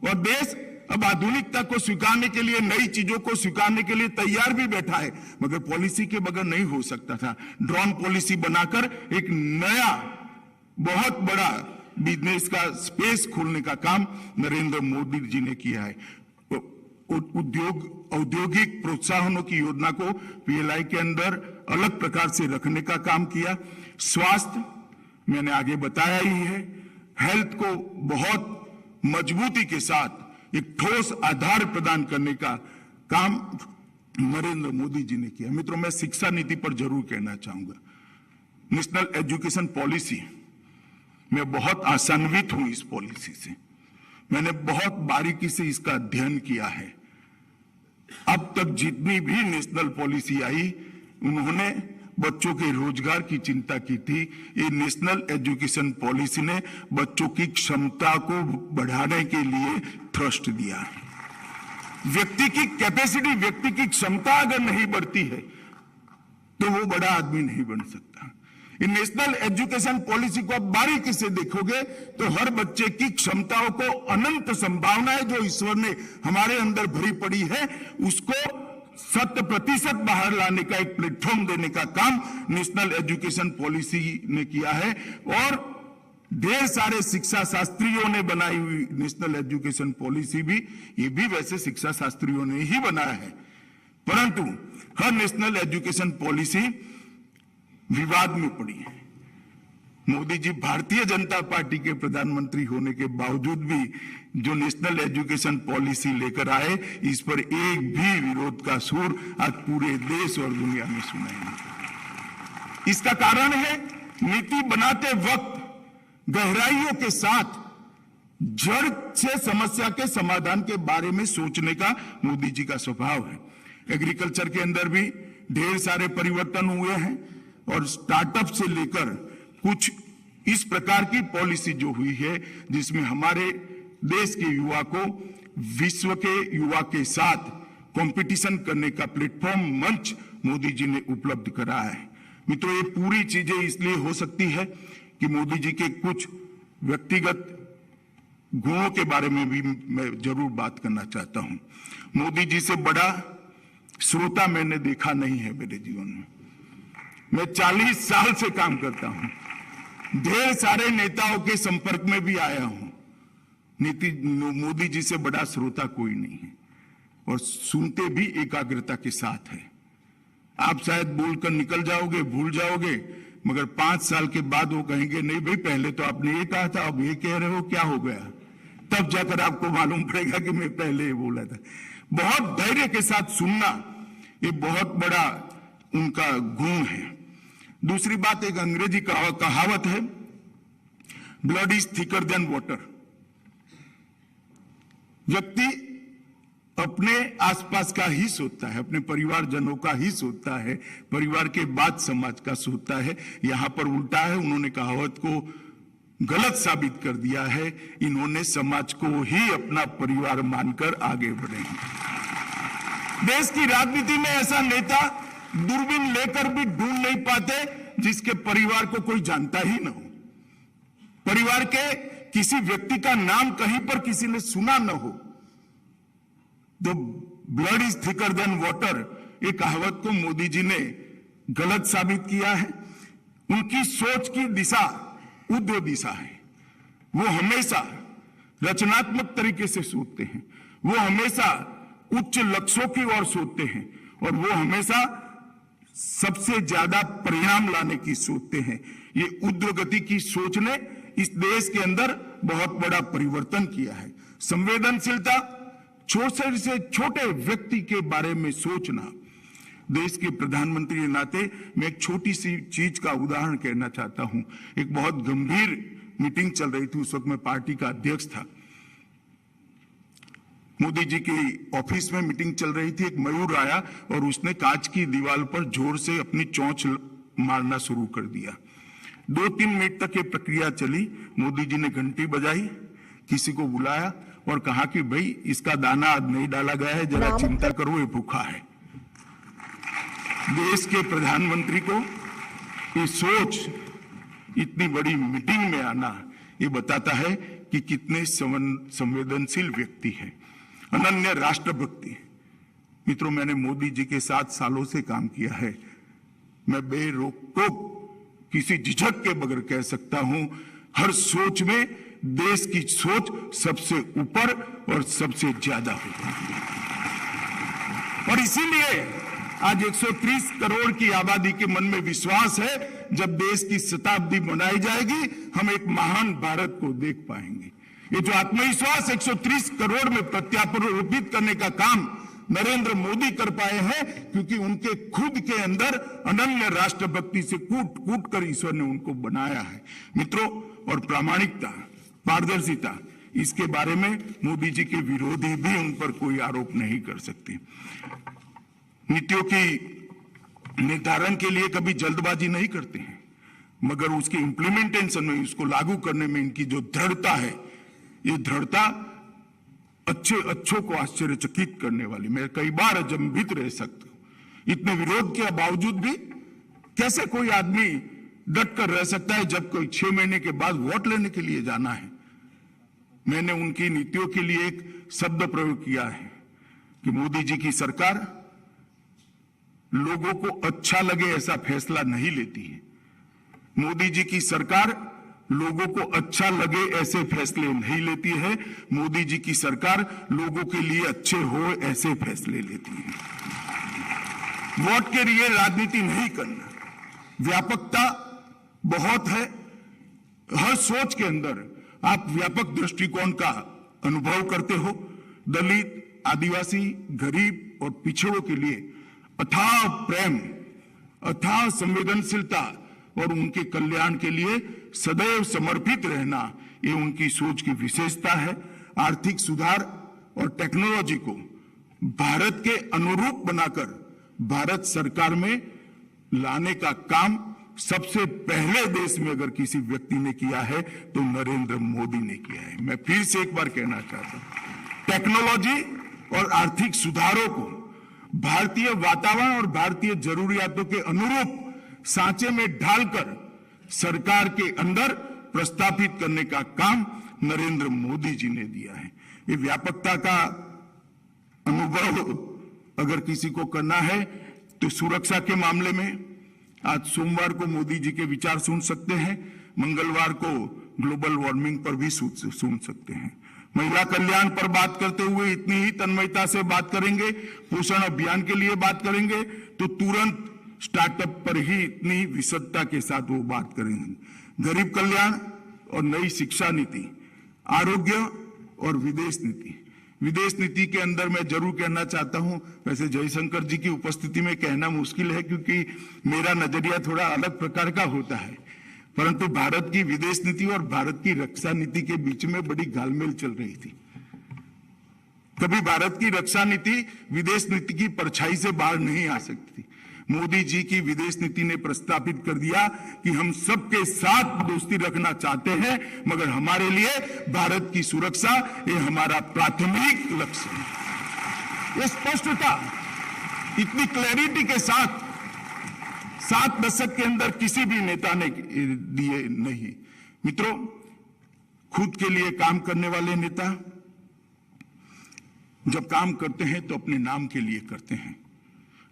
और देश अब आधुनिकता को स्वीकारने के लिए, नई चीजों को स्वीकारने के लिए तैयार भी बैठा है, मगर पॉलिसी के बगैर नहीं हो सकता था। ड्रोन पॉलिसी बनाकर एक नया बहुत बड़ा बिजनेस का स्पेस खोलने का काम नरेंद्र मोदी जी ने किया है। औद्योगिक प्रोत्साहनों की योजना को पीएलआई के अंदर अलग प्रकार से रखने का काम किया। स्वास्थ्य मैंने आगे बताया ही है, हेल्थ को बहुत मजबूती के साथ एक ठोस आधार प्रदान करने का काम नरेंद्र मोदी जी ने किया। मित्रों, मैं शिक्षा नीति पर जरूर कहना चाहूंगा। नेशनल एजुकेशन पॉलिसी, मैं बहुत आशान्वित हूं इस पॉलिसी से। मैंने बहुत बारीकी से इसका अध्ययन किया है। अब तक जितनी भी नेशनल पॉलिसी आई, उन्होंने बच्चों के रोजगार की चिंता की थी। ये नेशनल एजुकेशन पॉलिसी ने बच्चों की क्षमता को बढ़ाने के लिए थ्रस्ट दिया। व्यक्ति की कैपेसिटी, व्यक्ति की क्षमता अगर नहीं बढ़ती है तो वो बड़ा आदमी नहीं बन सकता। इन नेशनल एजुकेशन पॉलिसी को आप बारीकी से देखोगे तो हर बच्चे की क्षमताओं को, अनंत संभावनाएं जो ईश्वर ने हमारे अंदर भरी पड़ी है, उसको 100% बाहर लाने का एक प्लेटफॉर्म देने का काम नेशनल एजुकेशन पॉलिसी ने किया है। और ढेर सारे शिक्षा शास्त्रियों ने बनाई हुई नेशनल एजुकेशन पॉलिसी भी, ये भी वैसे शिक्षा शास्त्रियों ने ही बनाया है, परंतु हर नेशनल एजुकेशन पॉलिसी विवाद में पड़ी है। मोदी जी भारतीय जनता पार्टी के प्रधानमंत्री होने के बावजूद भी जो नेशनल एजुकेशन पॉलिसी लेकर आए, इस पर एक भी विरोध का सुर आज पूरे देश और दुनिया में सुनाई नहीं। इसका कारण है, नीति बनाते वक्त गहराइयों के साथ जड़ से समस्या के समाधान के बारे में सोचने का मोदी जी का स्वभाव है। एग्रीकल्चर के अंदर भी ढेर सारे परिवर्तन हुए हैं और स्टार्टअप से लेकर कुछ इस प्रकार की पॉलिसी जो हुई है, जिसमें हमारे देश के युवा को विश्व के युवा के साथ कंपटीशन करने का प्लेटफॉर्म, मंच मोदी जी ने उपलब्ध कराया है। मित्रों, ये पूरी चीजें इसलिए हो सकती है कि मोदी जी के कुछ व्यक्तिगत गुणों के बारे में भी मैं जरूर बात करना चाहता हूं। मोदी जी से बड़ा श्रोता मैंने देखा नहीं है मेरे जीवन में। मैं 40 साल से काम करता हूं ढेर सारे नेताओं के संपर्क में भी आया हूं। मोदी जी से बड़ा श्रोता कोई नहीं है और सुनते भी एकाग्रता के साथ है। आप शायद बोलकर निकल जाओगे, भूल जाओगे, मगर 5 साल के बाद वो कहेंगे नहीं भाई पहले तो आपने ये कहा था, अब ये कह रहे हो, क्या हो गया? तब जाकर आपको मालूम पड़ेगा कि मैं पहले ये बोला था। बहुत धैर्य के साथ सुनना ये बहुत बड़ा उनका गुण है। दूसरी बात, एक अंग्रेजी कहावत है, blood is thicker than water. व्यक्ति अपने आसपास का ही सोचता है, अपने परिवारजनों का ही सोचता है, परिवार के बाद समाज का सोचता है। यहां पर उल्टा है, उन्होंने कहावत को गलत साबित कर दिया है। इन्होंने समाज को ही अपना परिवार मानकर आगे बढ़े। देश की राजनीति में ऐसा नेता दूरबीन लेकर भी ढूंढ नहीं पाते जिसके परिवार को कोई जानता ही न हो, परिवार के किसी व्यक्ति का नाम कहीं पर किसी ने सुना न हो। The blood is thicker than water, ये कहावत को मोदी जी ने गलत साबित किया है। उनकी सोच की दिशा उद्योग दिशा है। वो हमेशा रचनात्मक तरीके से सोचते हैं, वो हमेशा उच्च लक्ष्यों की ओर सोचते हैं और वो हमेशा सबसे ज्यादा परिणाम लाने की सोचते हैं। ये उद्योगति की सोच ने इस देश के अंदर बहुत बड़ा परिवर्तन किया है। संवेदनशीलता, छोटे से छोटे व्यक्ति के बारे में सोचना। देश के प्रधानमंत्री के नाते मैं एक छोटी सी चीज का उदाहरण कहना चाहता हूं। एक बहुत गंभीर मीटिंग चल रही थी, उस वक्त मैं पार्टी का अध्यक्ष था। मोदी जी की ऑफिस में मीटिंग चल रही थी। एक मयूर आया और उसने कांच की दीवार पर जोर से अपनी चोंच मारना शुरू कर दिया। 2-3 मिनट तक ये प्रक्रिया चली। मोदी जी ने घंटी बजाई, किसी को बुलाया और कहा कि भाई इसका दाना आज नहीं डाला गया है, जरा चिंता करो, ये भूखा है। देश के प्रधानमंत्री को ये सोच, इतनी बड़ी मीटिंग में आना, ये बताता है कि कितने संवेदनशील व्यक्ति है। अनन्य राष्ट्रभक्ति। मित्रों, मैंने मोदी जी के साथ सालों से काम किया है। मैं बेरोक-टोक किसी झिझक के बगैर कह सकता हूं, हर सोच में देश की सोच सबसे ऊपर और सबसे ज्यादा होती है। और इसीलिए आज 130 करोड़ की आबादी के मन में विश्वास है, जब देश की शताब्दी मनाई जाएगी हम एक महान भारत को देख पाएंगे। ये जो आत्मविश्वास 130 करोड़ में प्रत्यारोपित करने का काम नरेंद्र मोदी कर पाए हैं, क्योंकि उनके खुद के अंदर अनन्य राष्ट्रभक्ति से कूट कूट कर ईश्वर ने उनको बनाया है। मित्रों, और प्रामाणिकता, पारदर्शिता, इसके बारे में मोदी जी के विरोधी भी उन पर कोई आरोप नहीं कर सकते। नीतियों की निर्धारण के लिए कभी जल्दबाजी नहीं करते हैं, मगर उसके इम्प्लीमेंटेशन में, उसको लागू करने में इनकी जो दृढ़ता है, ये दृढ़ता अच्छों को आश्चर्यचकित करने वाली। मैं कई बार अचंभित रह सकता हूं, इतने विरोध के बावजूद भी कैसे कोई आदमी डट कर रह सकता है जब कोई 6 महीने के बाद वोट लेने के लिए जाना है। मैंने उनकी नीतियों के लिए एक शब्द प्रयोग किया है कि मोदी जी की सरकार लोगों को अच्छा लगे ऐसा फैसला नहीं लेती है। मोदी जी की सरकार लोगों को अच्छा लगे ऐसे फैसले नहीं लेती है। मोदी जी की सरकार लोगों के लिए अच्छे हो ऐसे फैसले लेती है। वोट के लिए राजनीति नहीं करना। व्यापकता बहुत है। हर सोच के अंदर आप व्यापक दृष्टिकोण का अनुभव करते हो। दलित, आदिवासी, गरीब और पिछड़ों के लिए अथाह प्रेम, अथाह संवेदनशीलता और उनके कल्याण के लिए सदैव समर्पित रहना, ये उनकी सोच की विशेषता है। आर्थिक सुधार और टेक्नोलॉजी को भारत के अनुरूप बनाकर भारत सरकार में लाने का काम सबसे पहले देश में अगर किसी व्यक्ति ने किया है तो नरेंद्र मोदी ने किया है। मैं फिर से एक बार कहना चाहता हूं, टेक्नोलॉजी और आर्थिक सुधारों को भारतीय वातावरण और भारतीय जरूरियातों के अनुरूप सांचे में ढालकर सरकार के अंदर प्रस्थापित करने का काम नरेंद्र मोदी जी ने दिया है। ये व्यापकता का अनुभव अगर किसी को करना है तो सुरक्षा के मामले में आज सोमवार को मोदी जी के विचार सुन सकते हैं। मंगलवार को ग्लोबल वार्मिंग पर भी सुन सकते हैं। महिला कल्याण पर बात करते हुए इतनी ही तन्मयता से बात करेंगे, पोषण अभियान के लिए बात करेंगे तो तुरंत स्टार्टअप पर ही इतनी विशदता के साथ वो बात करेंगे। गरीब कल्याण और नई शिक्षा नीति, आरोग्य और विदेश नीति। विदेश नीति के अंदर मैं जरूर कहना चाहता हूं, वैसे जयशंकर जी की उपस्थिति में कहना मुश्किल है क्योंकि मेरा नजरिया थोड़ा अलग प्रकार का होता है, परंतु भारत की विदेश नीति और भारत की रक्षा नीति के बीच में बड़ी घालमेल चल रही थी। कभी भारत की रक्षा नीति विदेश नीति की परछाई से बाहर नहीं आ सकती थी। मोदी जी की विदेश नीति ने प्रस्तावित कर दिया कि हम सबके साथ दोस्ती रखना चाहते हैं, मगर हमारे लिए भारत की सुरक्षा ये हमारा प्राथमिक लक्ष्य है। ये स्पष्टता इतनी क्लैरिटी के साथ 7 दशक के अंदर किसी भी नेता ने दिए नहीं। मित्रों, खुद के लिए काम करने वाले नेता जब काम करते हैं तो अपने नाम के लिए करते हैं,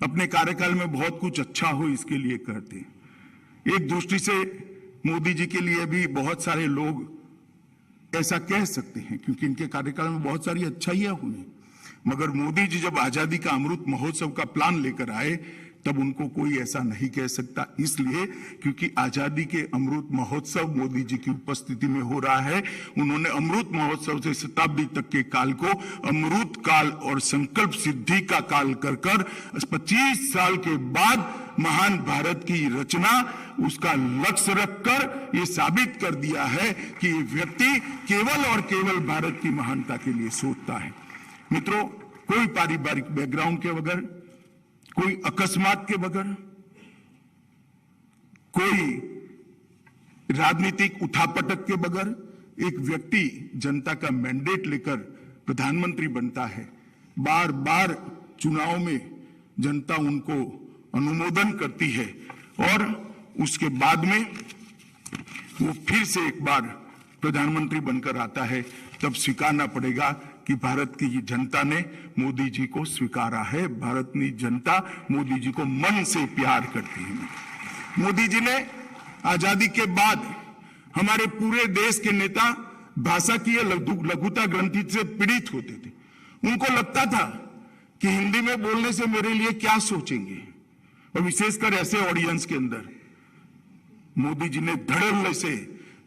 अपने कार्यकाल में बहुत कुछ अच्छा हो इसके लिए करते हैं। एक दृष्टि से मोदी जी के लिए भी बहुत सारे लोग ऐसा कह सकते हैं क्योंकि इनके कार्यकाल में बहुत सारी अच्छाइयां हुई, मगर मोदी जी जब आजादी का अमृत महोत्सव का प्लान लेकर आए तब उनको कोई ऐसा नहीं कह सकता, इसलिए क्योंकि आजादी के अमृत महोत्सव मोदी जी की उपस्थिति में हो रहा है। उन्होंने अमृत महोत्सव से शताब्दी तक के काल को अमृत काल और संकल्प सिद्धि का काल कर 25 साल के बाद महान भारत की रचना उसका लक्ष्य रखकर ये साबित कर दिया है कि ये व्यक्ति केवल और केवल भारत की महानता के लिए सोचता है। मित्रों, कोई पारिवारिक बैकग्राउंड के बगैर, कोई अकस्मात के बगैर, कोई राजनीतिक उठापटक के बगैर एक व्यक्ति जनता का मैंडेट लेकर प्रधानमंत्री बनता है। बार बार चुनाव में जनता उनको अनुमोदन करती है और उसके बाद में वो फिर से एक बार प्रधानमंत्री बनकर आता है, तब स्वीकारना पड़ेगा कि भारत की जनता ने मोदी जी को स्वीकारा है। भारत की जनता मोदी जी को मन से प्यार करती है। मोदी जी ने आजादी के बाद हमारे पूरे देश के नेता भाषा की लघुता ग्रंथि से पीड़ित होते थे। उनको लगता था कि हिंदी में बोलने से मेरे लिए क्या सोचेंगे, और विशेषकर ऐसे ऑडियंस के अंदर मोदी जी ने धड़ल्ले से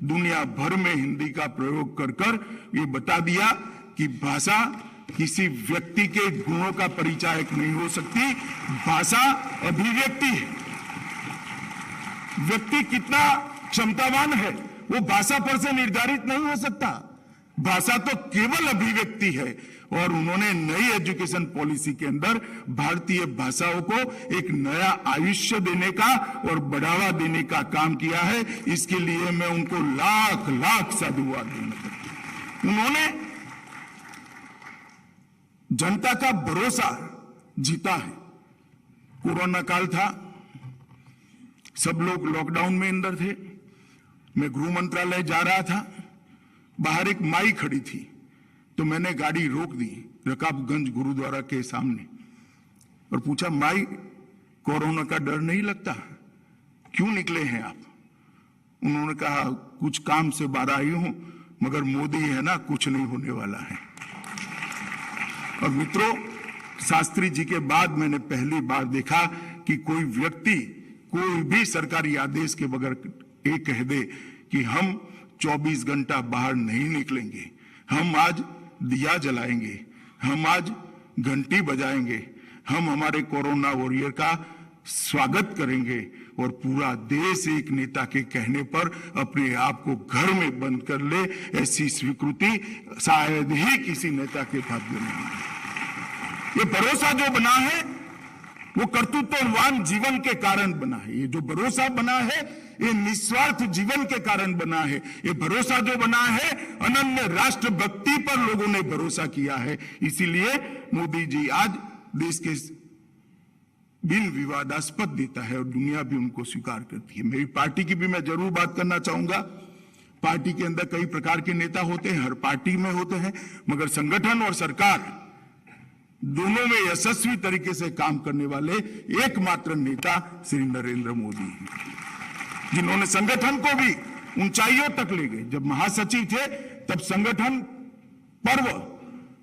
दुनिया भर में हिंदी का प्रयोग कर ये बता दिया कि भाषा किसी व्यक्ति के गुणों का परिचायक नहीं हो सकती, भाषा अभिव्यक्ति है। व्यक्ति कितना क्षमतावान है वो भाषा पर से निर्धारित नहीं हो सकता, भाषा तो केवल अभिव्यक्ति है। और उन्होंने नई एजुकेशन पॉलिसी के अंदर भारतीय भाषाओं को एक नया आयुष्य देने का और बढ़ावा देने का काम किया है। इसके लिए मैं उनको लाख लाख साधुवाद देना चाहता हूं। उन्होंने जनता का भरोसा जीता है। कोरोना काल था, सब लोग लॉकडाउन में अंदर थे, मैं गृह मंत्रालय जा रहा था, बाहर एक माई खड़ी थी तो मैंने गाड़ी रोक दी रकाबगंज गुरुद्वारा के सामने और पूछा, माई कोरोना का डर नहीं लगता, क्यों निकले हैं आप? उन्होंने कहा, कुछ काम से बाहर आई हूं, मगर मोदी है ना, कुछ नहीं होने वाला है। और मित्रों, शास्त्री जी के बाद मैंने पहली बार देखा कि कोई व्यक्ति कोई भी सरकारी आदेश के बगैर ये कह दे कि हम 24 घंटा बाहर नहीं निकलेंगे, हम आज दिया जलाएंगे, हम आज घंटी बजाएंगे, हम हमारे कोरोना वॉरियर का स्वागत करेंगे। और पूरा देश एक नेता के कहने पर अपने आप को घर में बंद कर ले, ऐसी स्वीकृति शायद ही किसी नेता के भाग्य में है। ये भरोसा जो बना है वो कर्तृत्ववान जीवन के कारण बना है। ये जो भरोसा बना है ये निस्वार्थ जीवन के कारण बना है। ये भरोसा जो बना है अनन्य राष्ट्र भक्ति पर लोगों ने भरोसा किया है। इसीलिए मोदी जी आज देश के बिन विवादास्पद देता है और दुनिया भी उनको स्वीकार करती है। मेरी पार्टी की भी मैं जरूर बात करना चाहूंगा। पार्टी के अंदर कई प्रकार के नेता होते हैं, हर पार्टी में होते हैं, मगर संगठन और सरकार दोनों में यशस्वी तरीके से काम करने वाले एकमात्र नेता श्री नरेंद्र मोदी हैं, जिन्होंने संगठन को भी ऊंचाइयों तक ले गए। जब महासचिव थे तब संगठन पर्व,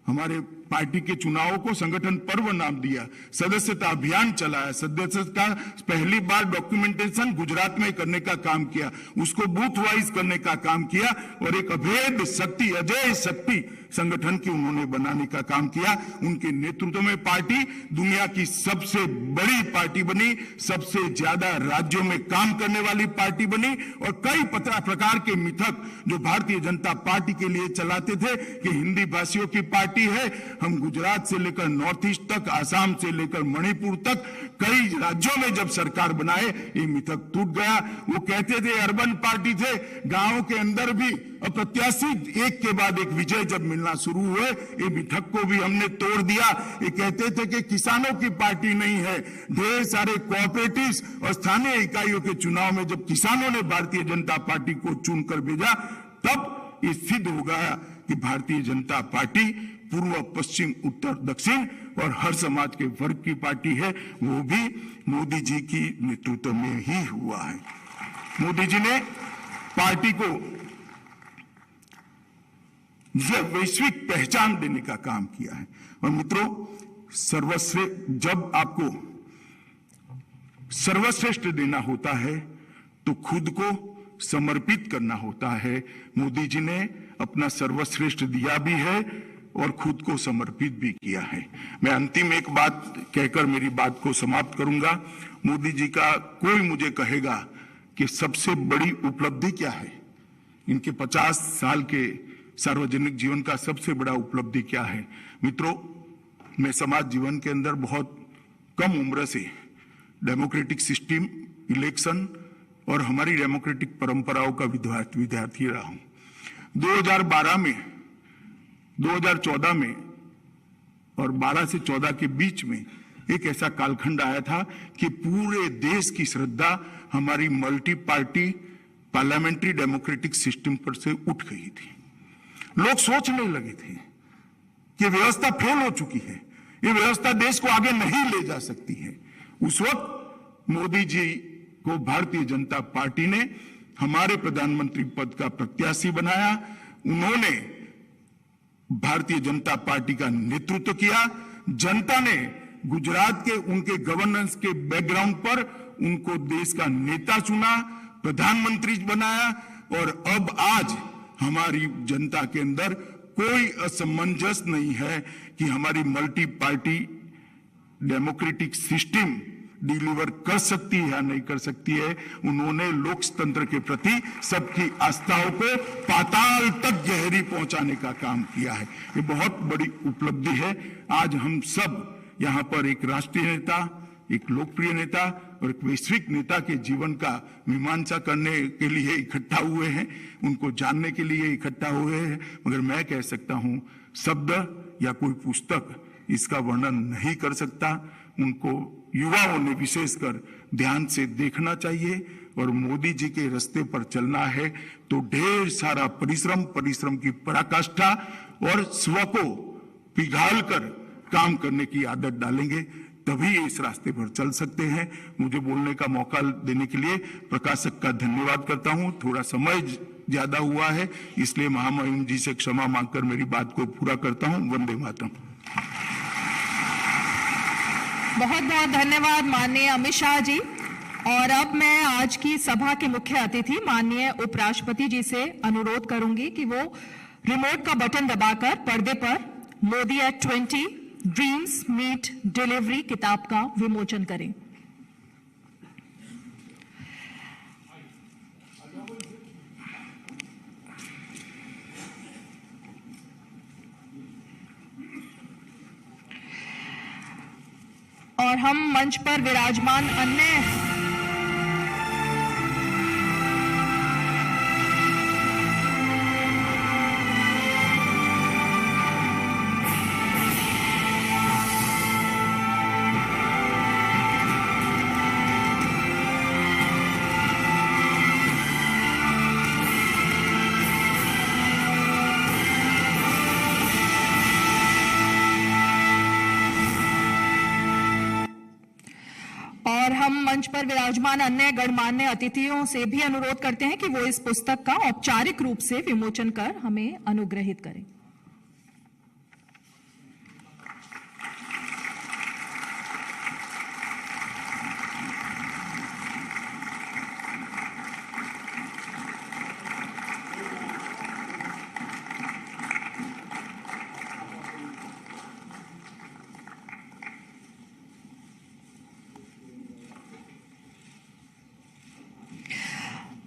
हमारे पार्टी के चुनावों को संगठन पर्व नाम दिया, सदस्यता अभियान चलाया, सदस्यता पहली बार डॉक्यूमेंटेशन गुजरात में करने का काम किया, उसको बूथ वाइज करने का काम किया और एक अभेद शक्ति, अजय शक्ति संगठन की उन्होंने बनाने का काम किया। उनके नेतृत्व में पार्टी दुनिया की सबसे बड़ी पार्टी बनी, सबसे ज्यादा राज्यों में काम करने वाली पार्टी बनी और कई प्रकार के मिथक जो भारतीय जनता पार्टी के लिए चलाते थे कि हिंदी भाषियों की पार्टी है, हम गुजरात से लेकर नॉर्थ ईस्ट तक, आसाम से लेकर मणिपुर तक कई राज्यों में जब सरकार बनाए ये मिथक टूट गया। वो कहते थे अर्बन पार्टी थे, गांवों के अंदर भी अप्रत्याशी एक के बाद एक विजय जब मिलना शुरू हुए, ये मिथक को भी हमने तोड़ दिया। ये कहते थे कि किसानों की पार्टी नहीं है, ढेर सारे कोऑपरेटिव्स और स्थानीय इकाइयों के चुनाव में जब किसानों ने भारतीय जनता पार्टी को चुनकर भेजा, तब ये सिद्ध हो गया कि भारतीय जनता पार्टी पूर्व, पश्चिम, उत्तर, दक्षिण और हर समाज के वर्ग की पार्टी है। वो भी मोदी जी की नेतृत्व में ही हुआ है। मोदी जी ने पार्टी को वैश्विक पहचान देने का काम किया है। और मित्रों, जब आपको सर्वश्रेष्ठ देना होता है तो खुद को समर्पित करना होता है। मोदी जी ने अपना सर्वश्रेष्ठ दिया भी है और खुद को समर्पित भी किया है। मैं अंतिम एक बात कहकर मेरी बात को समाप्त करूंगा। मोदी जी का कोई मुझे कहेगा कि सबसे बड़ी उपलब्धि क्या है, इनके 50 साल के सार्वजनिक जीवन का सबसे बड़ा उपलब्धि क्या है। मित्रों, मैं समाज जीवन के अंदर बहुत कम उम्र से डेमोक्रेटिक सिस्टम, इलेक्शन और हमारी डेमोक्रेटिक परंपराओं का विद्यार्थी रहा हूं। 2012 में, 2014 में और 12 से 14 के बीच में एक ऐसा कालखंड आया था कि पूरे देश की श्रद्धा हमारी multi party parliamentary democratic system पर से उठ गई थी। लोग सोचने लगे थे कि व्यवस्था फेल हो चुकी है, ये व्यवस्था देश को आगे नहीं ले जा सकती है। उस वक्त मोदी जी को भारतीय जनता पार्टी ने हमारे प्रधानमंत्री पद का प्रत्याशी बनाया। उन्होंने भारतीय जनता पार्टी का नेतृत्व किया। जनता ने गुजरात के उनके गवर्नेंस के बैकग्राउंड पर उनको देश का नेता चुना, प्रधानमंत्री बनाया और अब आज हमारी जनता के अंदर कोई असमंजस नहीं है कि हमारी multi party democratic system deliver कर सकती है या नहीं कर सकती है। उन्होंने लोकतंत्र के प्रति सबकी आस्थाओं को पाताल तक गहरी पहुंचाने का काम किया है। ये बहुत बड़ी उपलब्धि है। आज हम सब यहाँ पर एक राष्ट्रीय नेता, एक लोकप्रिय नेता और एक वैश्विक नेता के जीवन का मीमांसा करने के लिए इकट्ठा हुए हैं, उनको जानने के लिए इकट्ठा हुए हैं। मगर मैं कह सकता हूं, शब्द या कोई पुस्तक इसका वर्णन नहीं कर सकता। उनको युवाओं ने विशेषकर ध्यान से देखना चाहिए और मोदी जी के रास्ते पर चलना है तो ढेर सारा परिश्रम की पराकाष्ठा और स्व को पिघाल कर काम करने की आदत डालेंगे, तभी इस रास्ते पर चल सकते हैं। मुझे बोलने का मौका देने के लिए प्रकाशक का धन्यवाद करता हूं। थोड़ा समय ज्यादा हुआ है, इसलिए महामहिम जी से क्षमा मांगकर मेरी बात को पूरा करता हूं। वंदे मातरम। बहुत बहुत धन्यवाद माननीय अमित शाह जी। और अब मैं आज की सभा के मुख्य अतिथि माननीय उपराष्ट्रपति जी से अनुरोध करूंगी कि वो रिमोट का बटन दबाकर पर्दे पर Modi at 20 dreams meet delivery किताब का विमोचन करें। और हम मंच पर विराजमान अन्य और हम मंच पर विराजमान अन्य गणमान्य अतिथियों से भी अनुरोध करते हैं कि वो इस पुस्तक का औपचारिक रूप से विमोचन कर हमें अनुग्रहित करें।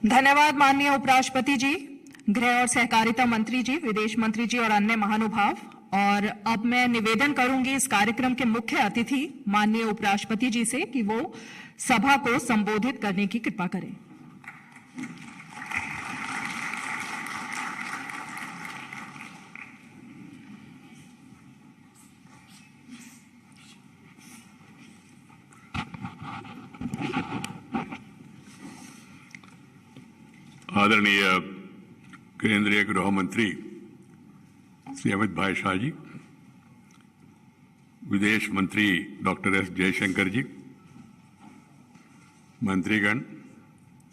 धन्यवाद माननीय उपराष्ट्रपति जी, गृह और सहकारिता मंत्री जी, विदेश मंत्री जी और अन्य महानुभाव। और अब मैं निवेदन करूंगी इस कार्यक्रम के मुख्य अतिथि माननीय उपराष्ट्रपति जी से कि वो सभा को संबोधित करने की कृपा करें। आदरणीय केंद्रीय गृह मंत्री श्री अमित भाई शाह जी, विदेश मंत्री डॉक्टर एस जयशंकर जी, मंत्रीगण,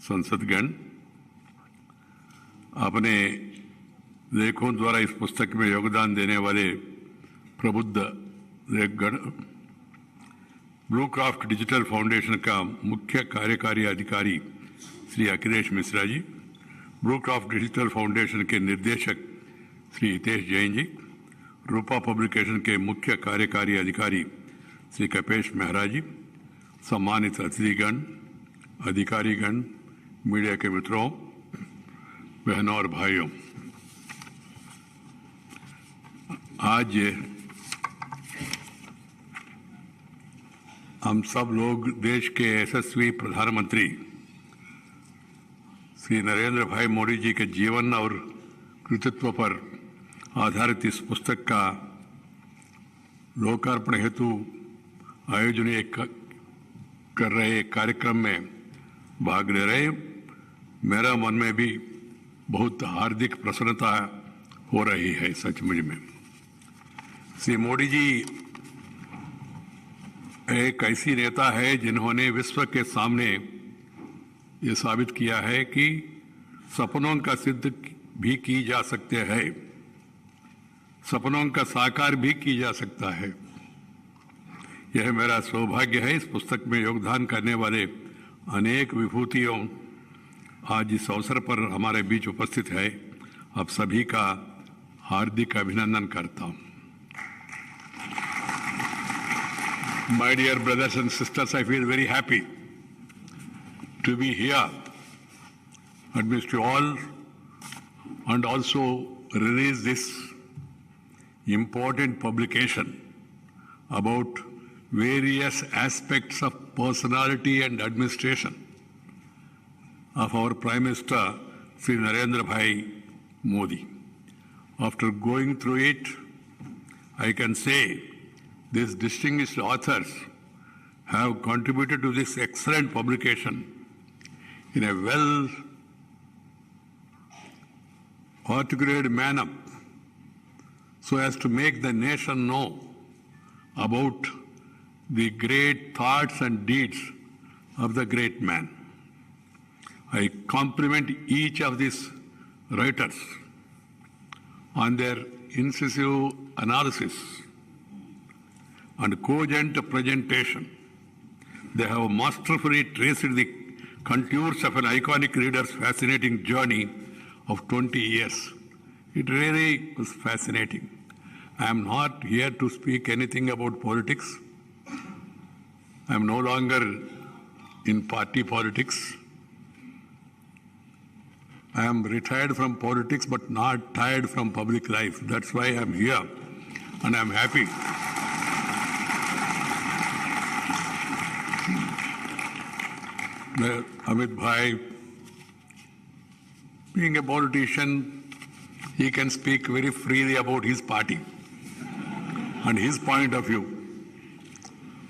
संसदगण, अपने लेखों द्वारा इस पुस्तक में योगदान देने वाले प्रबुद्ध लेखगण, ब्लूक्राफ्ट डिजिटल फाउंडेशन का मुख्य कार्यकारी अधिकारी श्री अखिलेश मिश्रा जी, ब्लूक्राफ्ट डिजिटल फाउंडेशन के निर्देशक श्री हितेश जैन जी, रूपा पब्लिकेशन के मुख्य कार्यकारी अधिकारी श्री कपेश मेहरा जी, सम्मानित अतिथिगण, अधिकारीगण, मीडिया के मित्रों, बहनों और भाइयों, आज हम सब लोग देश के यशस्वी प्रधानमंत्री श्री नरेंद्र भाई मोदी जी के जीवन और कृतित्व पर आधारित इस पुस्तक का लोकार्पण हेतु आयोजन कर रहे कार्यक्रम में भाग ले रहे। मेरा मन में भी बहुत हार्दिक प्रसन्नता हो रही है। सचमुच में श्री मोदी जी एक ऐसी नेता है जिन्होंने विश्व के सामने ये साबित किया है कि सपनों का सिद्ध भी की जा सकते हैं, सपनों का साकार भी की जा सकता है। यह मेरा सौभाग्य है। इस पुस्तक में योगदान करने वाले अनेक विभूतियों आज इस अवसर पर हमारे बीच उपस्थित है। आप सभी का हार्दिक अभिनंदन करता हूं। My dear brothers and sisters, I feel very happy to be here amidst you all and also release this important publication about various aspects of personality and administration of our Prime Minister Sri Narendra Bhai Modi. After going through it, I can say these distinguished authors have contributed to this excellent publication in a well articulated manner so as to make the nation know about the great thoughts and deeds of the great man. I compliment each of these writers on their incisive analysis and cogent presentation. They have masterfully traced the contours of an iconic reader's fascinating journey of 20 years. It really was fascinating. I am not here to speak anything about politics. I am no longer in party politics. I am retired from politics but not tired from public life. That's why I am here and I am happy. Amit Bhai, being a politician, he can speak very freely about his party and his point of view.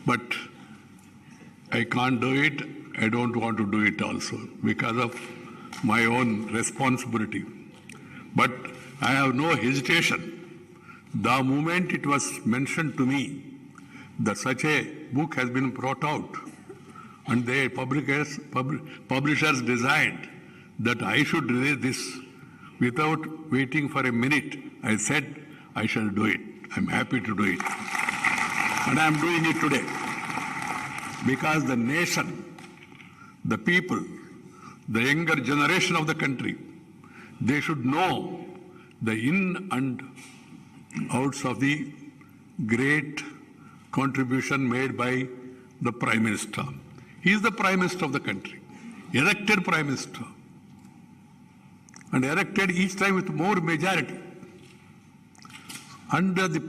But I can't do it. I don't want to do it also because of my own responsibility. But I have no hesitation. The moment it was mentioned to me that such a book has been brought out, and their publishers desired that I should release this without waiting for a minute. I said, I shall do it. I'm happy to do it. And I'm doing it today. Because the nation, the people, the younger generation of the country, they should know the in and outs of the great contribution made by the Prime Minister. He is the Prime Minister of the country, elected Prime Minister, and elected each time with more majority. And the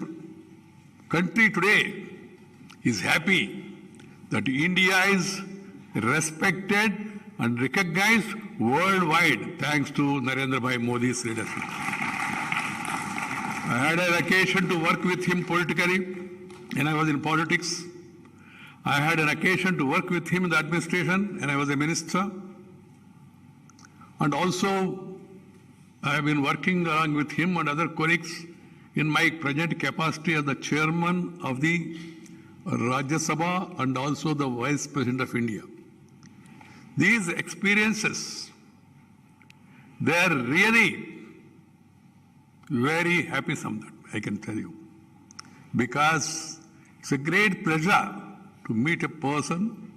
country today is happy that India is respected and recognized worldwide thanks to Narendra Modi's leadership. I had an occasion to work with him politically when I was in politics. I had an occasion to work with him in the administration when I was a minister. And also, I have been working along with him and other colleagues in my present capacity as the chairman of the Rajya Sabha and also the Vice President of India. These experiences, they are really very happy sometimes, I can tell you. Because it's a great pleasure to meet a person,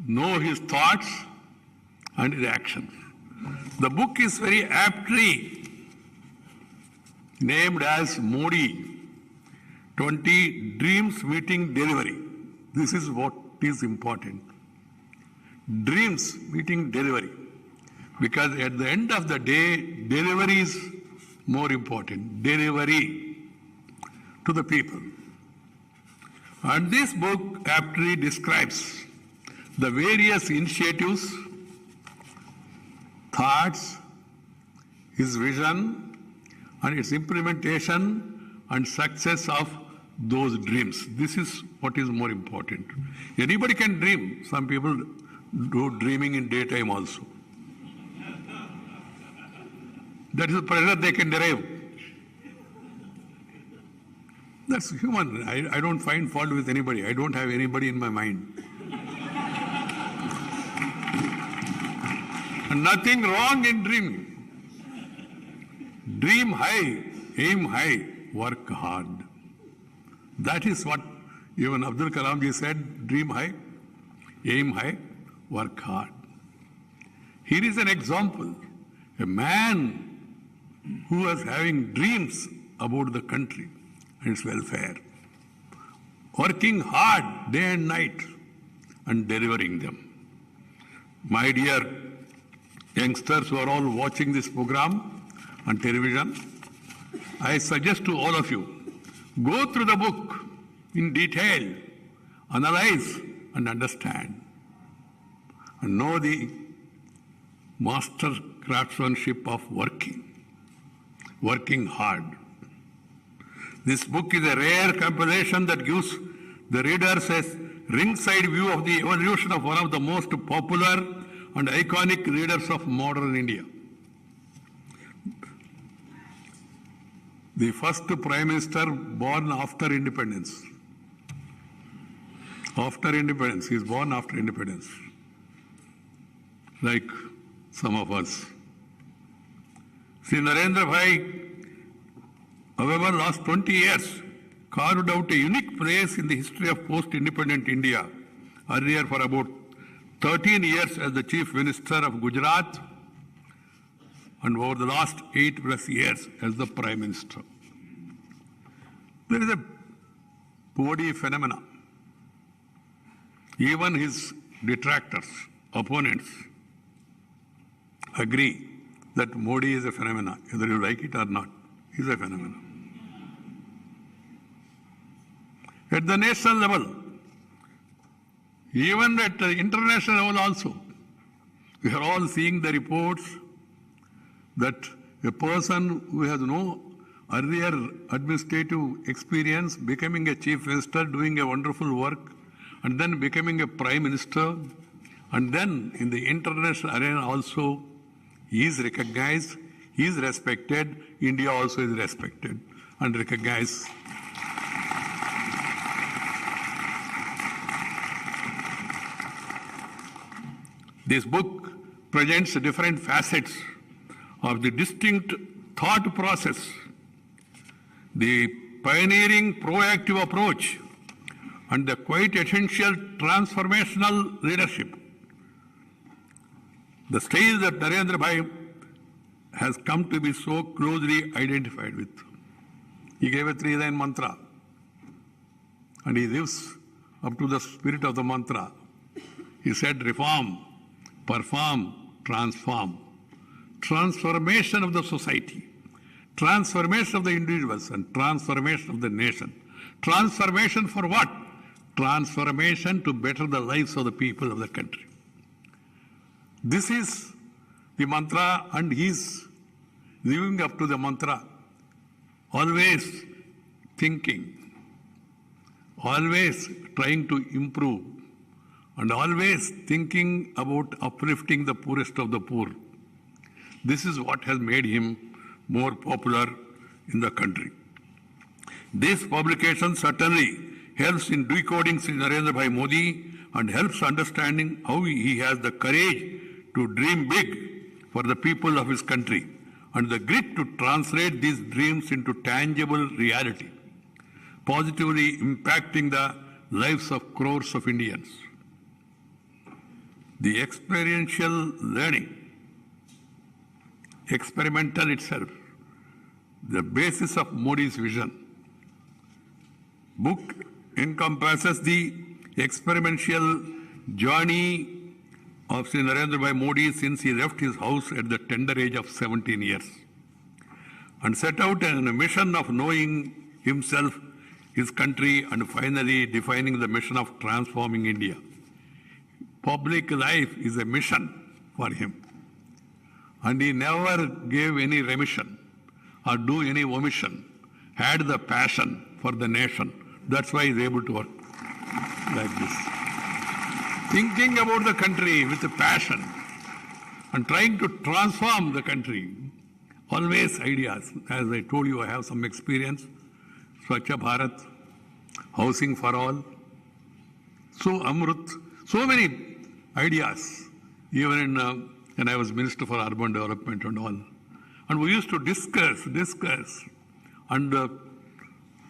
know his thoughts and his actions. The book is very aptly named as Modi 20 Dreams Meeting Delivery. This is what is important. Dreams meeting delivery. Because at the end of the day, delivery is more important. Delivery to the people. And this book aptly describes the various initiatives, thoughts, his vision, and its implementation and success of those dreams. This is what is more important. Anybody can dream. Some people do dreaming in daytime also. That is the pleasure they can derive. That's human. I don't find fault with anybody. I don't have anybody in my mind. And nothing wrong in dreaming. Dream high, aim high, work hard. That is what even Abdul Kalam ji said, dream high, aim high, work hard. Here is an example. A man who was having dreams about the country and its welfare, working hard day and night and delivering them. My dear youngsters who are all watching this program on television, I suggest to all of you, go through the book in detail, analyze and understand, and know the master craftsmanship of working hard. This book is a rare compilation that gives the readers a ringside view of the evolution of one of the most popular and iconic leaders of modern India. The first Prime Minister born after independence. After independence, he is born after independence. Like some of us. See, Narendra Bhai, however, last 20 years, carved out a unique place in the history of post-independent India. Earlier for about 13 years as the Chief Minister of Gujarat, and over the last 8+ years as the Prime Minister. There is a Modi phenomena. Even his detractors, opponents, agree that Modi is a phenomenon, whether you like it or not. He is a phenomenon. At the national level, even at the international level also, we are all seeing the reports that a person who has no earlier administrative experience, becoming a chief minister, doing a wonderful work, and then becoming a prime minister, and then in the international arena also, he is recognized, he is respected, India also is respected and recognized. This book presents different facets of the distinct thought process, the pioneering proactive approach, and the quite essential transformational leadership. The style that Narendra Bhai has come to be so closely identified with. He gave a 3-line mantra, and he lives up to the spirit of the mantra. He said, reform, perform, transform. Transformation of the society, transformation of the individuals, and transformation of the nation. Transformation for what? Transformation to better the lives of the people of the country. This is the mantra, and he is living up to the mantra. Always thinking, always trying to improve, and always thinking about uplifting the poorest of the poor. This is what has made him more popular in the country. This publication certainly helps in decoding Sri Narendra Bhai Modi and helps understanding how he has the courage to dream big for the people of his country and the grit to translate these dreams into tangible reality, positively impacting the lives of crores of Indians. The experiential learning, experimental itself, the basis of Modi's vision. Book encompasses the experiential journey of Sri Narendra Bhai Modi since he left his house at the tender age of 17 years and set out on a mission of knowing himself, his country, and finally defining the mission of transforming India. Public life is a mission for him, and he never gave any remission or do any omission, had the passion for the nation. That's why he's able to work like this. Thinking about the country with a passion and trying to transform the country. Always ideas. As I told you, I have some experience. Swachha Bharat, housing for all. So Amrut, so many ideas. Even when I was Minister for Urban Development and all. And we used to discuss. And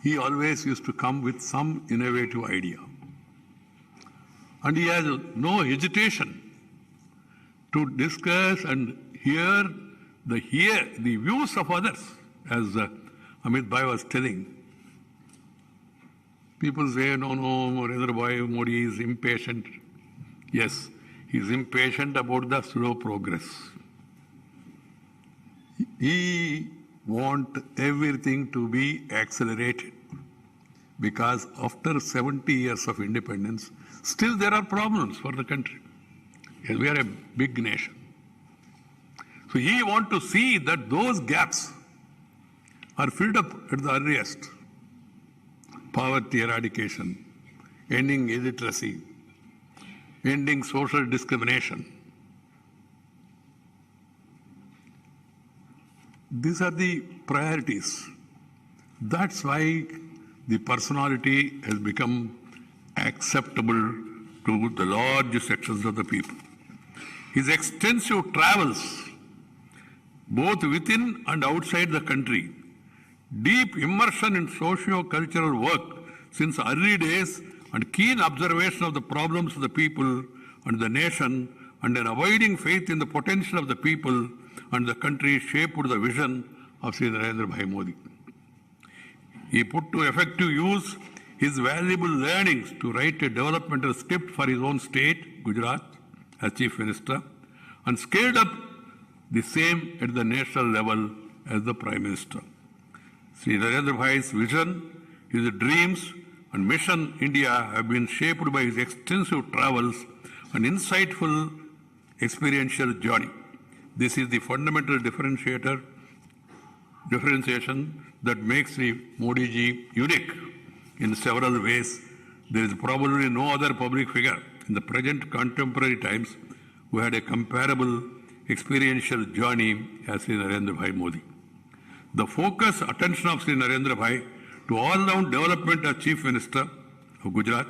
he always used to come with some innovative idea. And he has no hesitation to discuss and hear the views of others, as Amit Bhai was telling. People say, no, Narendra Bhai Modi is impatient. Yes, he is impatient about the slow progress. He wants everything to be accelerated because after 70 years of independence, still there are problems for the country. Yes, we are a big nation. So he wants to see that those gaps are filled up at the earliest. Poverty eradication, ending illiteracy, ending social discrimination. These are the priorities. That's why the personality has become acceptable to the large sections of the people. His extensive travels, both within and outside the country, deep immersion in socio-cultural work since early days, and keen observation of the problems of the people and the nation, and an abiding faith in the potential of the people and the country shaped the vision of Sri Narendra Bhai Modi. He put to effective use his valuable learnings to write a developmental script for his own state, Gujarat, as Chief Minister, and scaled up the same at the national level as the Prime Minister. Sri Narendra Bhai's vision, his dreams and mission India have been shaped by his extensive travels and insightful experiential journey. This is the fundamental differentiation that makes Sri Modi ji unique in several ways. There is probably no other public figure in the present contemporary times who had a comparable experiential journey as Sri Narendra Bhai Modi. The focus attention of Sri Narendra Bhai to all-round development as Chief Minister of Gujarat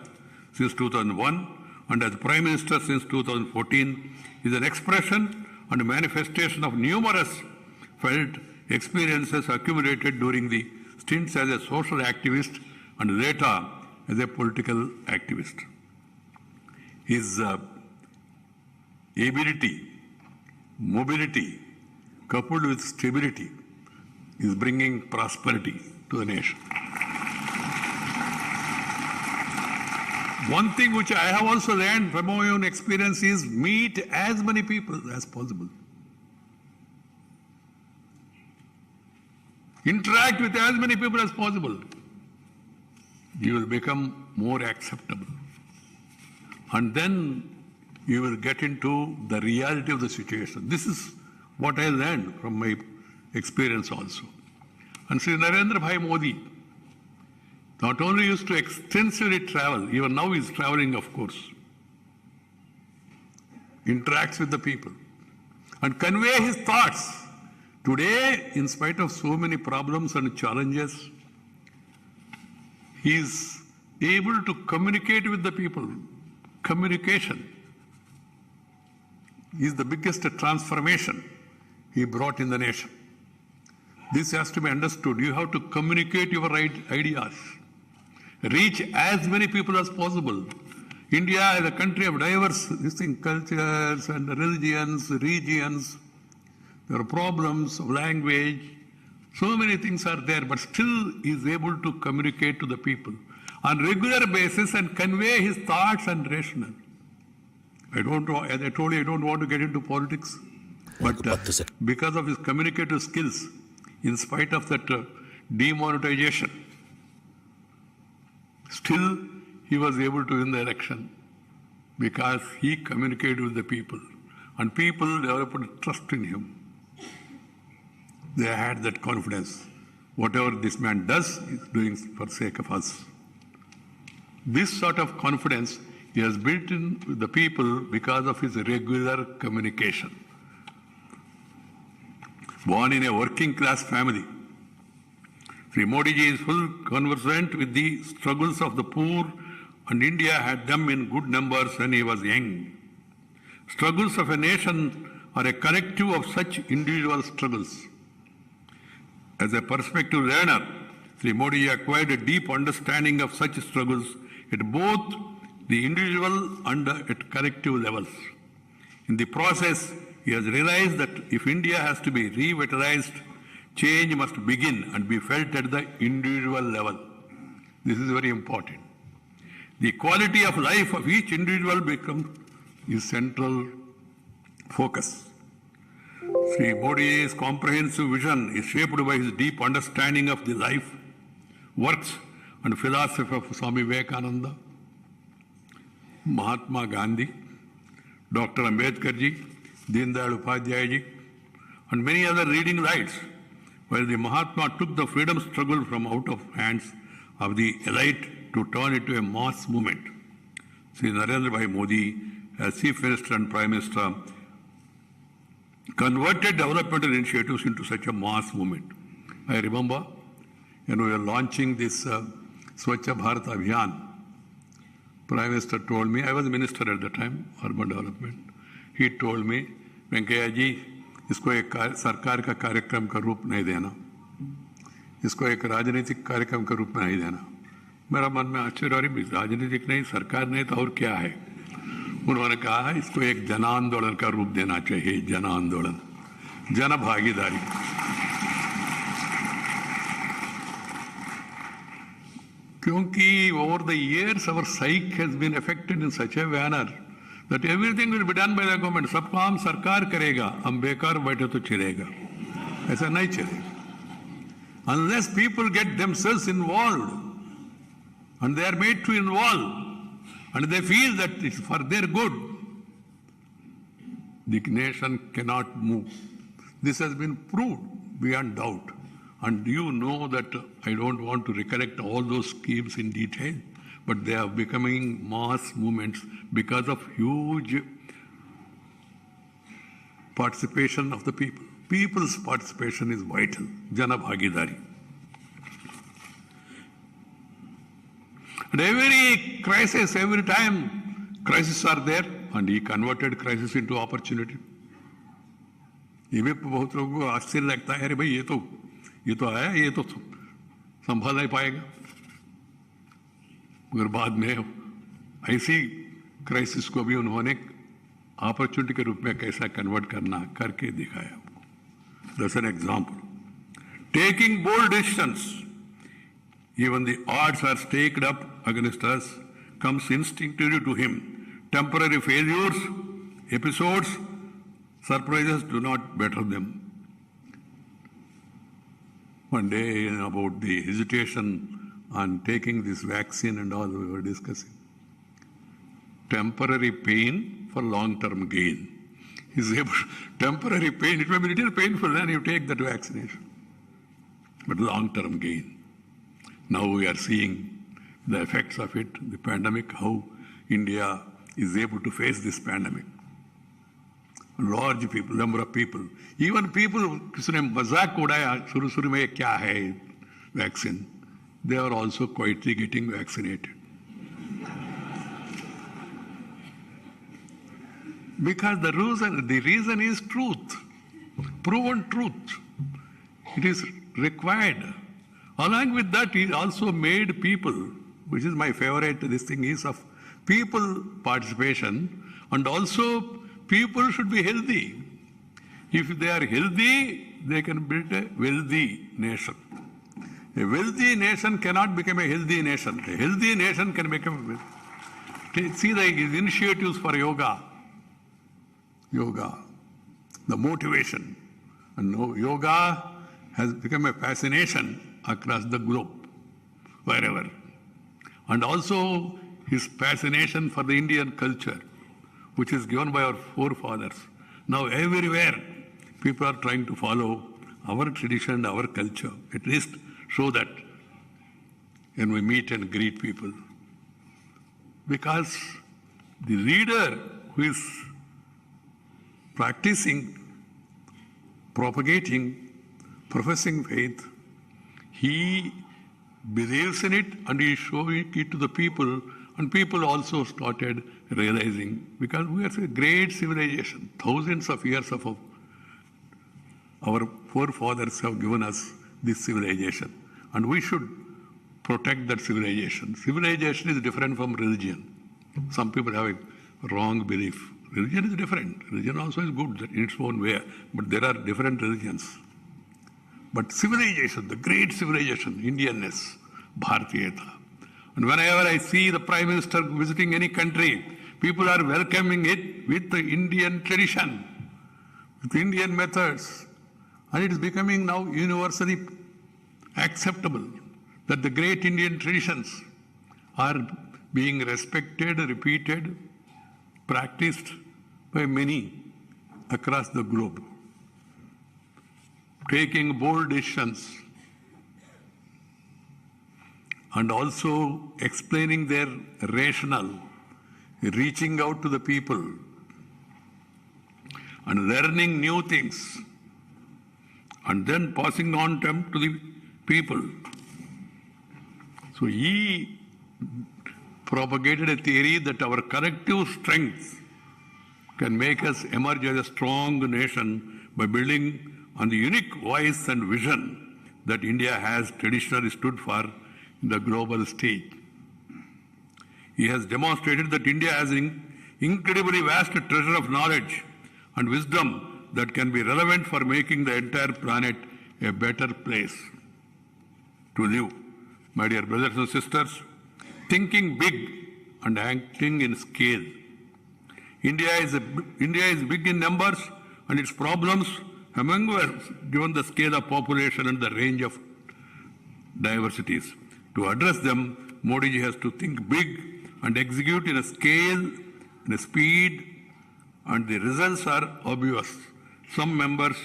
since 2001 and as Prime Minister since 2014, is an expression and manifestation of numerous felt experiences accumulated during the stints as a social activist and later as a political activist. His ability, mobility, coupled with stability, is bringing prosperity to the nation. One thing which I have also learned from my own experience is meet as many people as possible. Interact with as many people as possible. You will become more acceptable. And then you will get into the reality of the situation. This is what I learned from my experience also. And Sri Narendra Bhai Modi not only used to extensively travel, even now he is traveling, of course, interacts with the people and convey his thoughts. Today, in spite of so many problems and challenges, he is able to communicate with the people. Communication is the biggest transformation he brought in the nation. This has to be understood. You have to communicate your ideas. Reach as many people as possible. India is a country of diverse cultures and religions, regions. There are problems of language. So many things are there, but still he is able to communicate to the people on regular basis and convey his thoughts and rationale. As I told you, I don't want to get into politics, but because of his communicative skills, in spite of that demonetization, still he was able to win the election because he communicated with the people and people developed trust in him. They had that confidence. Whatever this man does, is doing for the sake of us. This sort of confidence he has built in the people because of his regular communication. Born in a working class family, Sri Modi ji is full conversant with the struggles of the poor, and India had them in good numbers when he was young. Struggles of a nation are a collective of such individual struggles. As a perspective learner, Sri Modi acquired a deep understanding of such struggles at both the individual and at collective levels. In the process, he has realized that if India has to be revitalized, change must begin and be felt at the individual level. This is very important. The quality of life of each individual becomes his central focus. Sri Modi's comprehensive vision is shaped by his deep understanding of the life, works and philosophy of Swami Vivekananda, Mahatma Gandhi, Dr. Ambedkar ji, Deen Dayal Upadhyaya ji, and many other leading lights, while the Mahatma took the freedom struggle from out of hands of the elite to turn it to a mass movement. Sri Narendra Bhai Modi, as Chief Minister and Prime Minister, converted developmental initiatives into such a mass movement. I remember when we were launching this Swachh Bharat Abhiyan, Prime Minister told me, I was Minister at the time, Urban Development, he told me, Venkaiah ji, इसको एक सरकार का कार्यक्रम का रूप नहीं देना, इसको एक राजनीतिक कार्यक्रम का रूप में नहीं देना। मेरा मन में आश्चर्य हो रही, राजनीतिक नहीं, सरकार नहीं तो और क्या है? उन्होंने कहा इसको एक जन आंदोलन का रूप देना चाहिए, जन आंदोलन, जन भागीदारी। क्योंकि over the years our psyche has been affected in such a manner that everything will be done by the government. सब काम सरकार करेगा, हम बेकार बैठे तो चलेगा, ऐसा नहीं चलेगा. Unless people get themselves involved and they are made to involve and they feel that it's for their good, the nation cannot move. This has been proved beyond doubt. And you know that I don't want to recollect all those schemes in detail, but they are becoming mass movements because of huge participation of the people. People's participation is vital. Jana Bhagidari. And every crisis, every time Crises are there, and he converted crisis into opportunity. ये भी बहुत लोगों को आश्चर्य लगता है, अरे भाई ये तो आया, ये तो संभाल नहीं पाएगा, मगर बाद में ऐसी क्राइसिस को भी उन्होंने अपॉर्चुनिटी के रूप में कैसा कन्वर्ट करना करके दिखाया. That's an example. Taking bold decisions, even the odds are staked up against us, comes instinctively to him. Temporary failures, episodes, surprises do not better them. One day, about the hesitation on taking this vaccine and all, we were discussing. Temporary pain for long-term gain. He's able, temporary pain, it may be a little painful when you take that vaccination, but long-term gain. Now we are seeing the effects of it, the pandemic, how India is able to face this pandemic. Large people, number of people, even people किसी ने मजाक उड़ाया शुरू में क्या है vaccine, they are also quietly getting vaccinated. Because the reason is truth, proven truth. It is required. Along with that, he also made people, which is my favorite, this thing is of people participation, and also people should be healthy. If they are healthy, they can build a wealthy nation. A wealthy nation cannot become a healthy nation. A healthy nation can become a... See the initiatives for yoga, the motivation. And yoga has become a fascination across the globe, wherever. And also his fascination for the Indian culture, which is given by our forefathers. Now everywhere people are trying to follow our tradition, our culture, at least show that when we meet and greet people. Because the leader who is practicing, propagating, professing faith, he believes in it and he is showing it to the people, and people also started realizing, because we are a great civilization, thousands of years of our forefathers have given us this civilization, and we should protect that civilization. Civilization is different from religion. Some people have a wrong belief. Religion is different. Religion also is good in its own way, but there are different religions. But civilization, the great civilization, Indianness, Bharatiyata. And whenever I see the Prime Minister visiting any country, people are welcoming it with the Indian tradition, with Indian methods. And it is becoming now universally acceptable that the great Indian traditions are being respected, repeated, practiced by many across the globe. Taking bold decisions and also explaining their rationale, reaching out to the people and learning new things and then passing on them to the people. So he propagated a theory that our collective strength can make us emerge as a strong nation by building on the unique voice and vision that India has traditionally stood for in the global stage. He has demonstrated that India has an incredibly vast treasure of knowledge and wisdom that can be relevant for making the entire planet a better place to live. My dear brothers and sisters, thinking big and acting in scale. India is big in numbers and its problems among us, given the scale of population and the range of diversities. To address them, Modi ji has to think big and execute in a scale, in a speed, and the results are obvious. Some members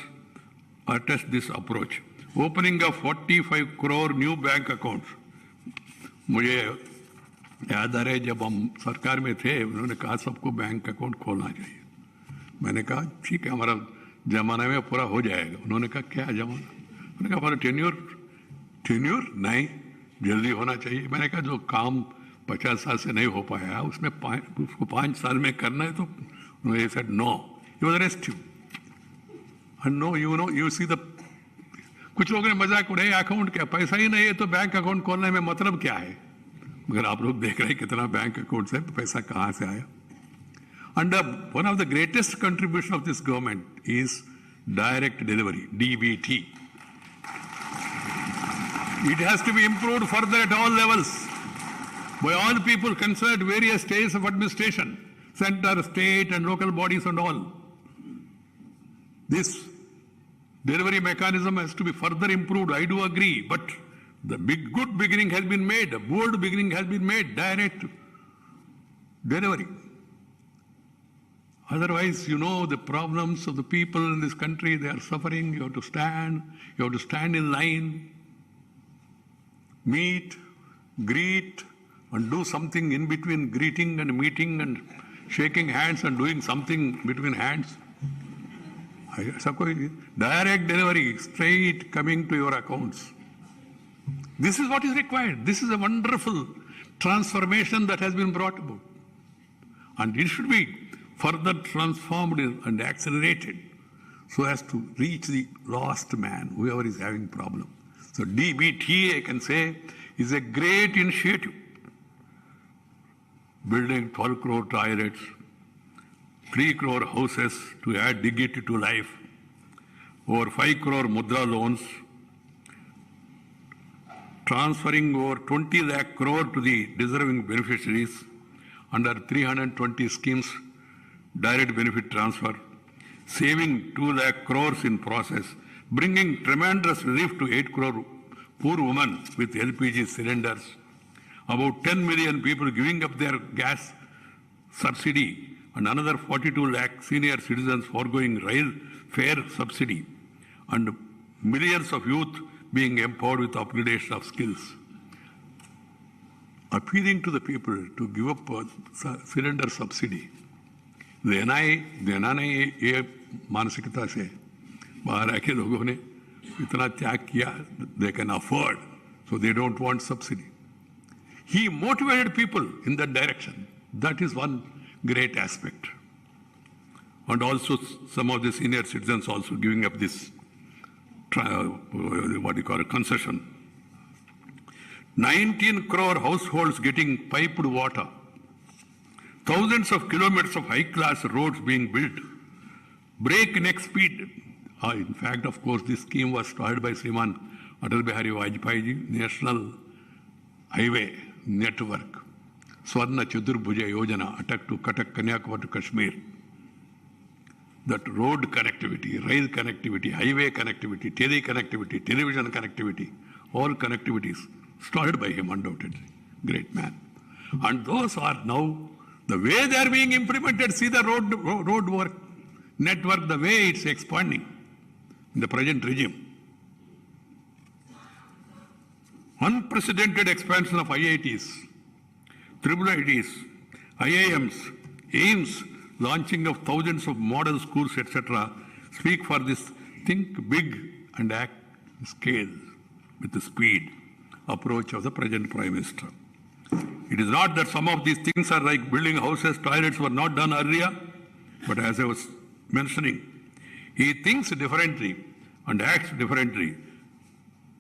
attest this approach. Opening of 45 crore new bank accounts. मुझे याद आ रहा है जब हम सरकार में थे, उन्होंने कहा सबको बैंक अकाउंट खोलना चाहिए. मैंने कहा ठीक है, हमारा जमाना में पूरा हो जाएगा. उन्होंने कहा क्या जमाना? उन्होंने कहा हमारा टेन्योर नहीं, जल्दी होना चाहिए. मैंने कहा जो काम 50 साल से नहीं हो पाया, उसमें उसको 5 साल में करना है, तो he said no. He was arrested. And no, you see the कुछ लोगों ने मजाक उड़ाया, अकाउंट क्या, पैसा ही नहीं है तो बैंक अकाउंट खोलने में मतलब क्या है? मगर आप लोग देख रहे हैं कितना बैंक अकाउंट से पैसा कहां से आया. And one of the greatest contribution of this government is direct delivery, DBT. It has to be improved further at all levels by all people concerned, various stages of administration, center, state and local bodies and all. This delivery mechanism has to be further improved, I do agree, but the good beginning has been made, a bold beginning has been made, direct delivery. Otherwise, the problems of the people in this country, they are suffering, you have to stand in line, meet, greet, and do something in between greeting and meeting and shaking hands and doing something between hands. Direct delivery, straight coming to your accounts. This is what is required. This is a wonderful transformation that has been brought about. And it should be further transformed and accelerated so as to reach the lost man, whoever is having problem. So DBT, I can say, is a great initiative. Building 12 crore toilets, 3 crore houses to add dignity to life, over 5 crore mudra loans, transferring over 20 lakh crore to the deserving beneficiaries under 320 schemes, direct benefit transfer, saving 2 lakh crores in process, bringing tremendous relief to 8 crore poor women with LPG cylinders, about 10 million people giving up their gas subsidy, and another 42 lakh senior citizens foregoing rail fare subsidy, and millions of youth being empowered with upgradation of skills. Appealing to the people to give up cylinder subsidy. The NNI ये मानसिकता से बाहर आके लोगों ने इतना त्याग किया, they can afford, so they don't want subsidy. He motivated people in that direction. That is one great aspect. And also some of the senior citizens also giving up this, concession. 19 crore households getting piped water. Thousands of kilometers of high-class roads being built. Breakneck speed. In fact, of course, this scheme was started by Sriman Atal Bihari Vajpayee, National Highway Network. Swarna Chaturbhuja Yojana, Atak to Katak, Kanyakumari to Kashmir. That road connectivity, rail connectivity, highway connectivity, tele connectivity, television connectivity, all connectivities started by him undoubtedly. Great man. And those are now, the way they are being implemented, see the road work network, the way it's expanding in the present regime. Unprecedented expansion of IITs, triple IITs, IIMs, AIMS, launching of thousands of model schools, etc., speak for this think big and act scale with the speed approach of the present Prime Minister. It is not that some of these things are like building houses, toilets were not done earlier, but as I was mentioning, he thinks differently and acts differently.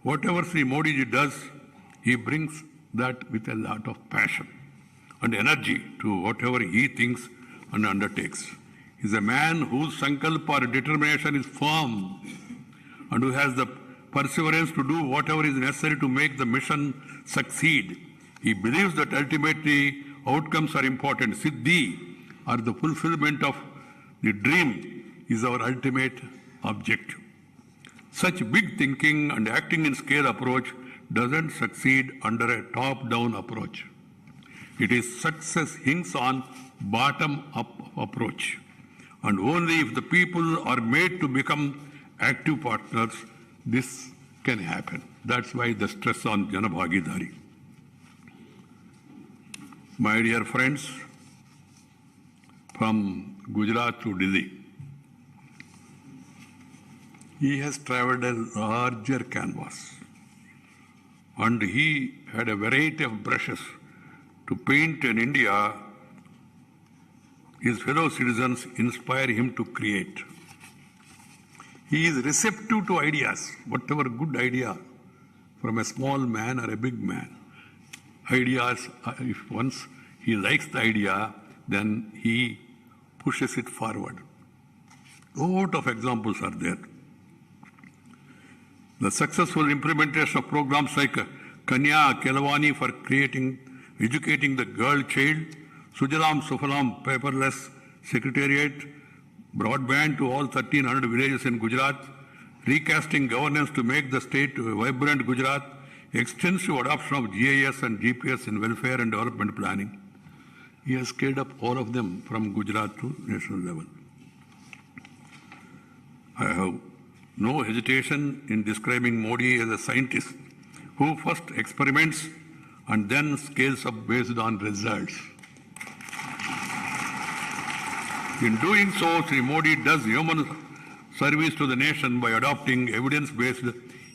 Whatever Sri Modi ji does, he brings that with a lot of passion and energy to whatever he thinks and undertakes. He is a man whose sankalpa or determination is firm and who has the perseverance to do whatever is necessary to make the mission succeed. He believes that ultimately outcomes are important. Siddhi, or the fulfillment of the dream, is our ultimate objective. Such big thinking and acting in scale approach doesn't succeed under a top-down approach. It is success hinges on bottom-up approach. And only if the people are made to become active partners, this can happen. That's why the stress on Janabhagidari. My dear friends, from Gujarat to Delhi, he has traveled a larger canvas and he had a variety of brushes to paint an India his fellow citizens inspire him to create. He is receptive to ideas, whatever good idea from a small man or a big man. Ideas, if once he likes the idea, then he pushes it forward. A lot of examples are there. The successful implementation of programs like Kanya Kelavani for educating the girl child, Sujalam Sufalam paperless secretariat, broadband to all 1,300 villages in Gujarat, recasting governance to make the state a vibrant Gujarat, extensive adoption of GIS and GPS in welfare and development planning. He has scaled up all of them from Gujarat to national level. I have no hesitation in describing Modi as a scientist who first experiments and then scales up based on results. In doing so, Sri Modi does human service to the nation by adopting evidence-based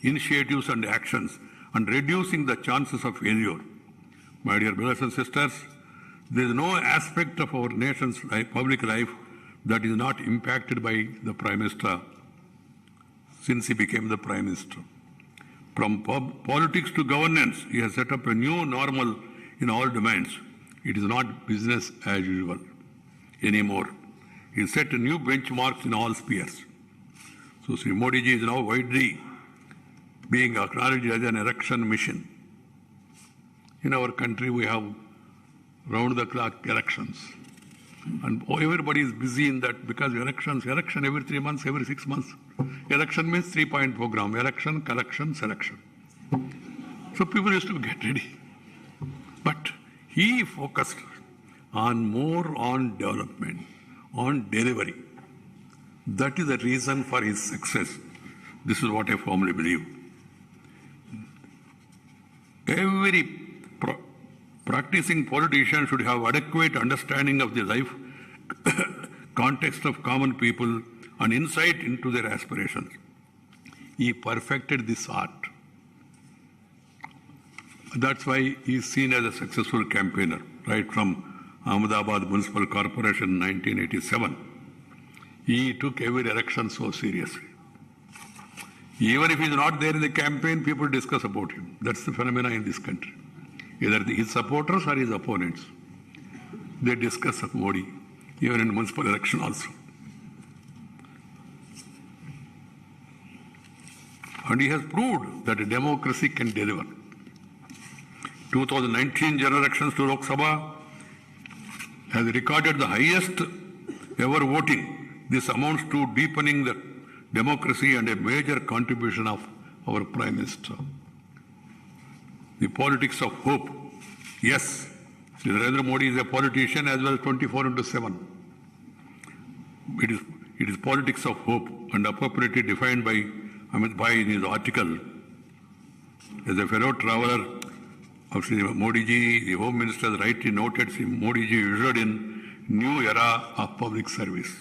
initiatives and actions and reducing the chances of failure. My dear brothers and sisters, there is no aspect of our nation's public life that is not impacted by the Prime Minister since he became the Prime Minister. From politics to governance, he has set up a new normal in all domains. It is not business as usual anymore. He set new benchmarks in all spheres. So Sri Modi ji is now widely being acknowledged as an election mission. In our country, we have round-the-clock elections. And everybody is busy in that because election every 3 months, every 6 months. Election means 3-point program, election, collection, selection. So people used to get ready. But he focused more on development, on delivery. That is the reason for his success. This is what I firmly believe. Every practicing politician should have adequate understanding of the life context of common people and insight into their aspirations. He perfected this art. That's why he is seen as a successful campaigner, right from Ahmedabad Municipal Corporation in 1987. He took every election so seriously. Even if he is not there in the campaign, people discuss about him. That's the phenomena in this country. Either his supporters or his opponents. They discuss of Modi, even in municipal election also. And he has proved that a democracy can deliver. 2019 general elections to Lok Sabha has recorded the highest ever voting. This amounts to deepening the democracy and a major contribution of our Prime Minister. The politics of hope. Yes, Sri Narendra Modi is a politician as well as 24/7. It is politics of hope and appropriately defined by Amit Bhai in his article. As a fellow traveller of Sri Modi ji, the Home Minister has rightly noted Sri Modi ji ushered in new era of public service.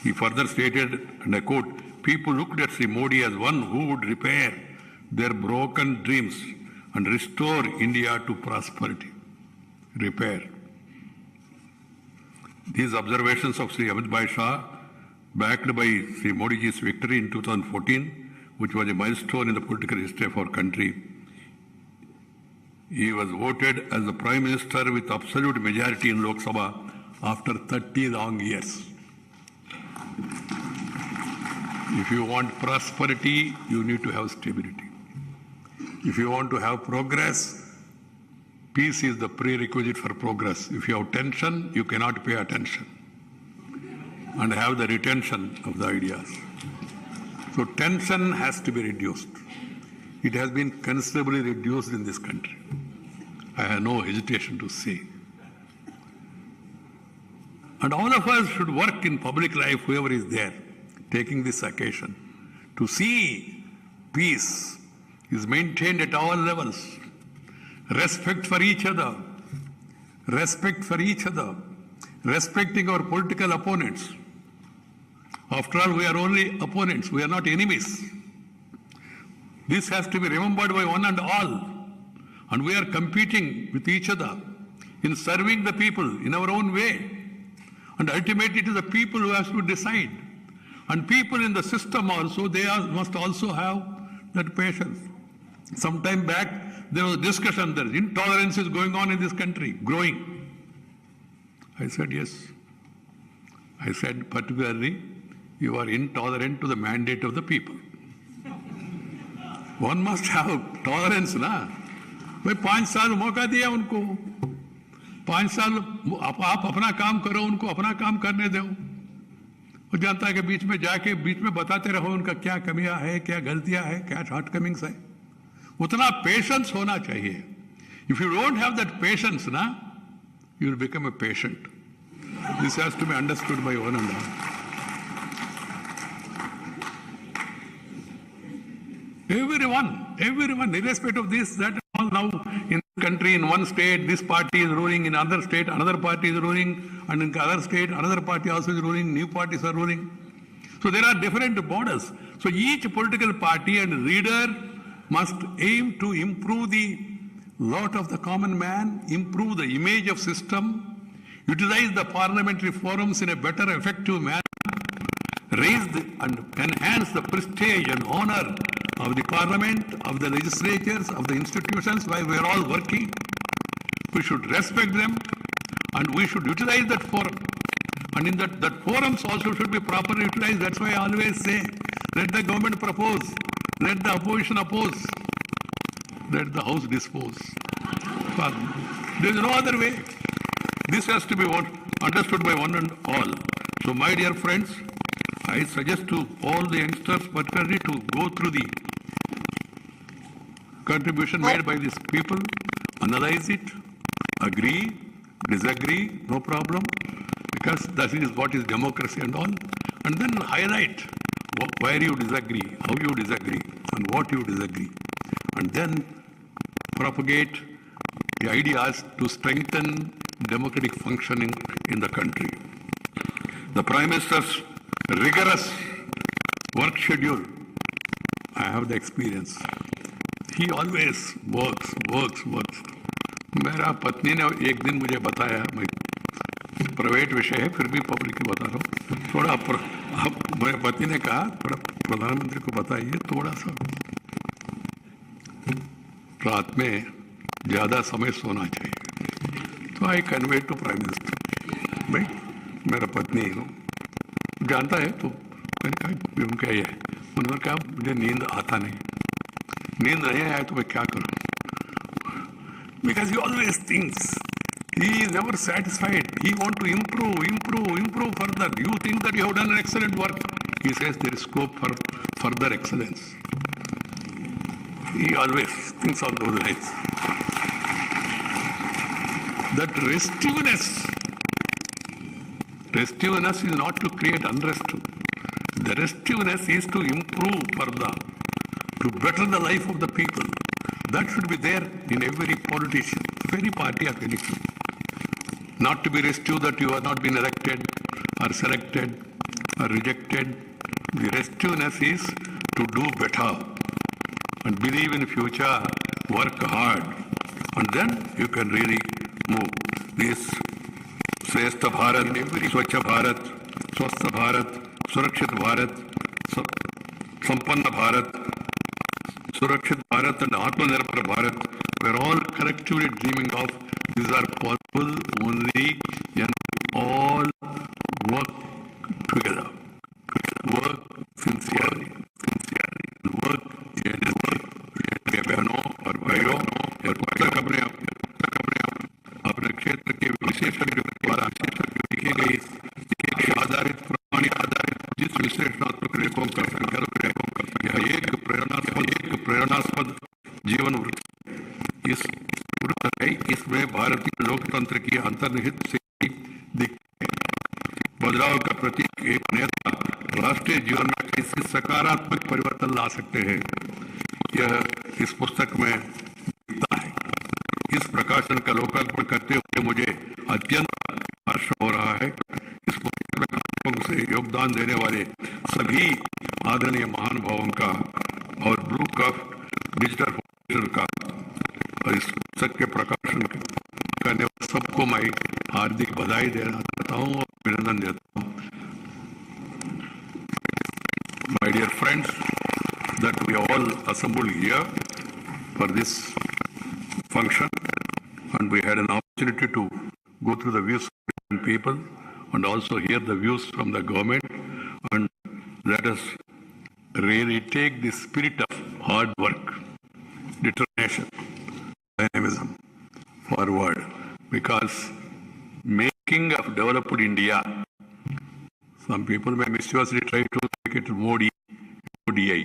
He further stated, and I quote, people looked at Sri Modi as one who would repair their broken dreams and restore India to prosperity. Repair. These observations of Sri Amit Bhai Shah, backed by Sri Modi ji's victory in 2014, which was a milestone in the political history of our country. He was voted as the Prime Minister with absolute majority in Lok Sabha after 30 long years. If you want prosperity, you need to have stability. If you want to have progress, peace is the prerequisite for progress. If you have tension, you cannot pay attention and have the retention of the ideas. So tension has to be reduced. It has been considerably reduced in this country. I have no hesitation to say. And all of us should work in public life, whoever is there, taking this occasion, to see peace is maintained at all levels. Respect for each other. Respect for each other. Respecting our political opponents. After all, we are only opponents. We are not enemies. This has to be remembered by one and all. And we are competing with each other in serving the people in our own way. And ultimately it is the people who have to decide. And people in the system also, must also have that patience. Some time back, there was a discussion that intolerance is going on in this country, growing. I said, yes. I said, particularly, you are intolerant to the mandate of the people. One must have tolerance, na? भाई 5 साल मौका दिया उनको, 5 साल आप अपना काम करो, उनको अपना काम करने दो। और जनता के बीच में जाके बीच में बताते रहो उनका क्या कमियां है, क्या गलतियां है, क्या शॉर्टकमिंग्स है। उतना पेशेंस होना चाहिए। If you don't have that patience, na, you will become a patient. This has to be understood by one and all. Everyone, irrespective of this, that all now in the country, in one state, this party is ruling, in another state, another party is ruling, and in other state, another party also is ruling, new parties are ruling. So there are different borders. So each political party and leader must aim to improve the lot of the common man, improve the image of system, utilize the parliamentary forums in a better, effective manner, raise and enhance the prestige and honor of the parliament, of the legislatures, of the institutions while we are all working. We should respect them and we should utilize that forum. And in that forums also should be properly utilized. That's why I always say, let the government propose, let the opposition oppose, let the house dispose. But there is no other way. This has to be understood by one and all. So my dear friends, I suggest to all the youngsters particularly to go through the contribution made by these people, analyze it, agree, disagree, no problem, because that is what is democracy and all, and then highlight where you disagree, how you disagree, and what you disagree, and then propagate the ideas to strengthen democratic functioning in the country. The Prime Minister's rigorous work schedule, I have the experience. He always works. मेरा पत्नी ने एक दिन मुझे बताया, मैं private विषय है फिर भी पब्लिक में बता रहा हूँ, थोड़ा मेरे पत्नी ने कहा थोड़ा प्रधानमंत्री को बताइए थोड़ा सा रात में ज़्यादा समय सोना चाहिए। तो I convey to prime minister, भाई मेरा पत्नी जानता है, तो मैंने कहा उनका ये है, उन्होंने कहा मुझे नींद आता नहीं, नींद नहीं आया तो मैं क्या करूं? Because he always thinks, he is never satisfied, he wants to improve further. You think that you have done an excellent work, he says there is scope for further excellence. He always thinks on those lines. That restiveness is not to create unrest. The restiveness is to improve further, to better the life of the people. That should be there in every politician, every party of election. Not to be restive that you have not been elected or selected or rejected. The restiveness is to do better and believe in future, work hard, and then you can really move. This Shrestha Bharat, Swachha Bharat, Swastha Bharat, Surakshit Bharat, Sampanna Bharat, Surakshit Bharat and Atmanirbhar Bharat, we're all collectively dreaming of. These are possible only when all work together. Work sincerely, work genuinely. बहनों और भाइयों और पुस्तक अपने क्षेत्र के विशेषज्ञ द्वारा लिखी गई आधारित जिस विश्लेषणात्मक लेखों का संकल्प यह एक प्रेरणास्पद जीवन वृत्त इस वृत्त है। इसमें भारतीय लोकतंत्र की अंतर्निहित से बदलाव का प्रतीक एक नेता राष्ट्रीय जीवन में कैसे सकारात्मक परिवर्तन ला सकते हैं, यह इस पुस्तक में दिखता है। इस प्रकाशन का लोकार्पण करते हुए मुझे अत्यंत हर्ष हो रहा है। इस पुस्तक में से योगदान देने वाले सभी आदरणीय महानुभावों का और ब्लू कप डिजिटल फाउंडेशन का और इस पुस्तक के प्रकाशन करने वाले सबको मैं हार्दिक बधाई देना चाहता हूँ और अभिनंदन देता हूँ. My dear friends, that we all assembled here for this function, and we had an opportunity to go through the views of different people and also hear the views from the government, and let us really take the spirit of hard work, determination, dynamism forward, because making of developed India, some people may mischievously try to make it Modi, ODI.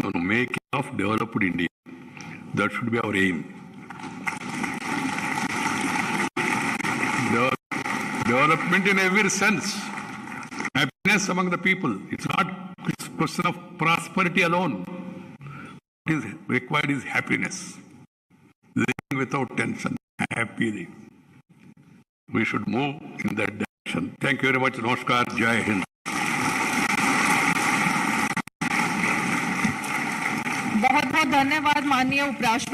No, making of developed India. That should be our aim. Development in every sense. Happiness among the people. It's not a question of prosperity alone. What is required is happiness. Living without tension. Happy. We should move in that direction. Thank you very much. Namaskar. Jai Hind. बहुत बहुत धन्यवाद माननीय उपराष्ट्रपति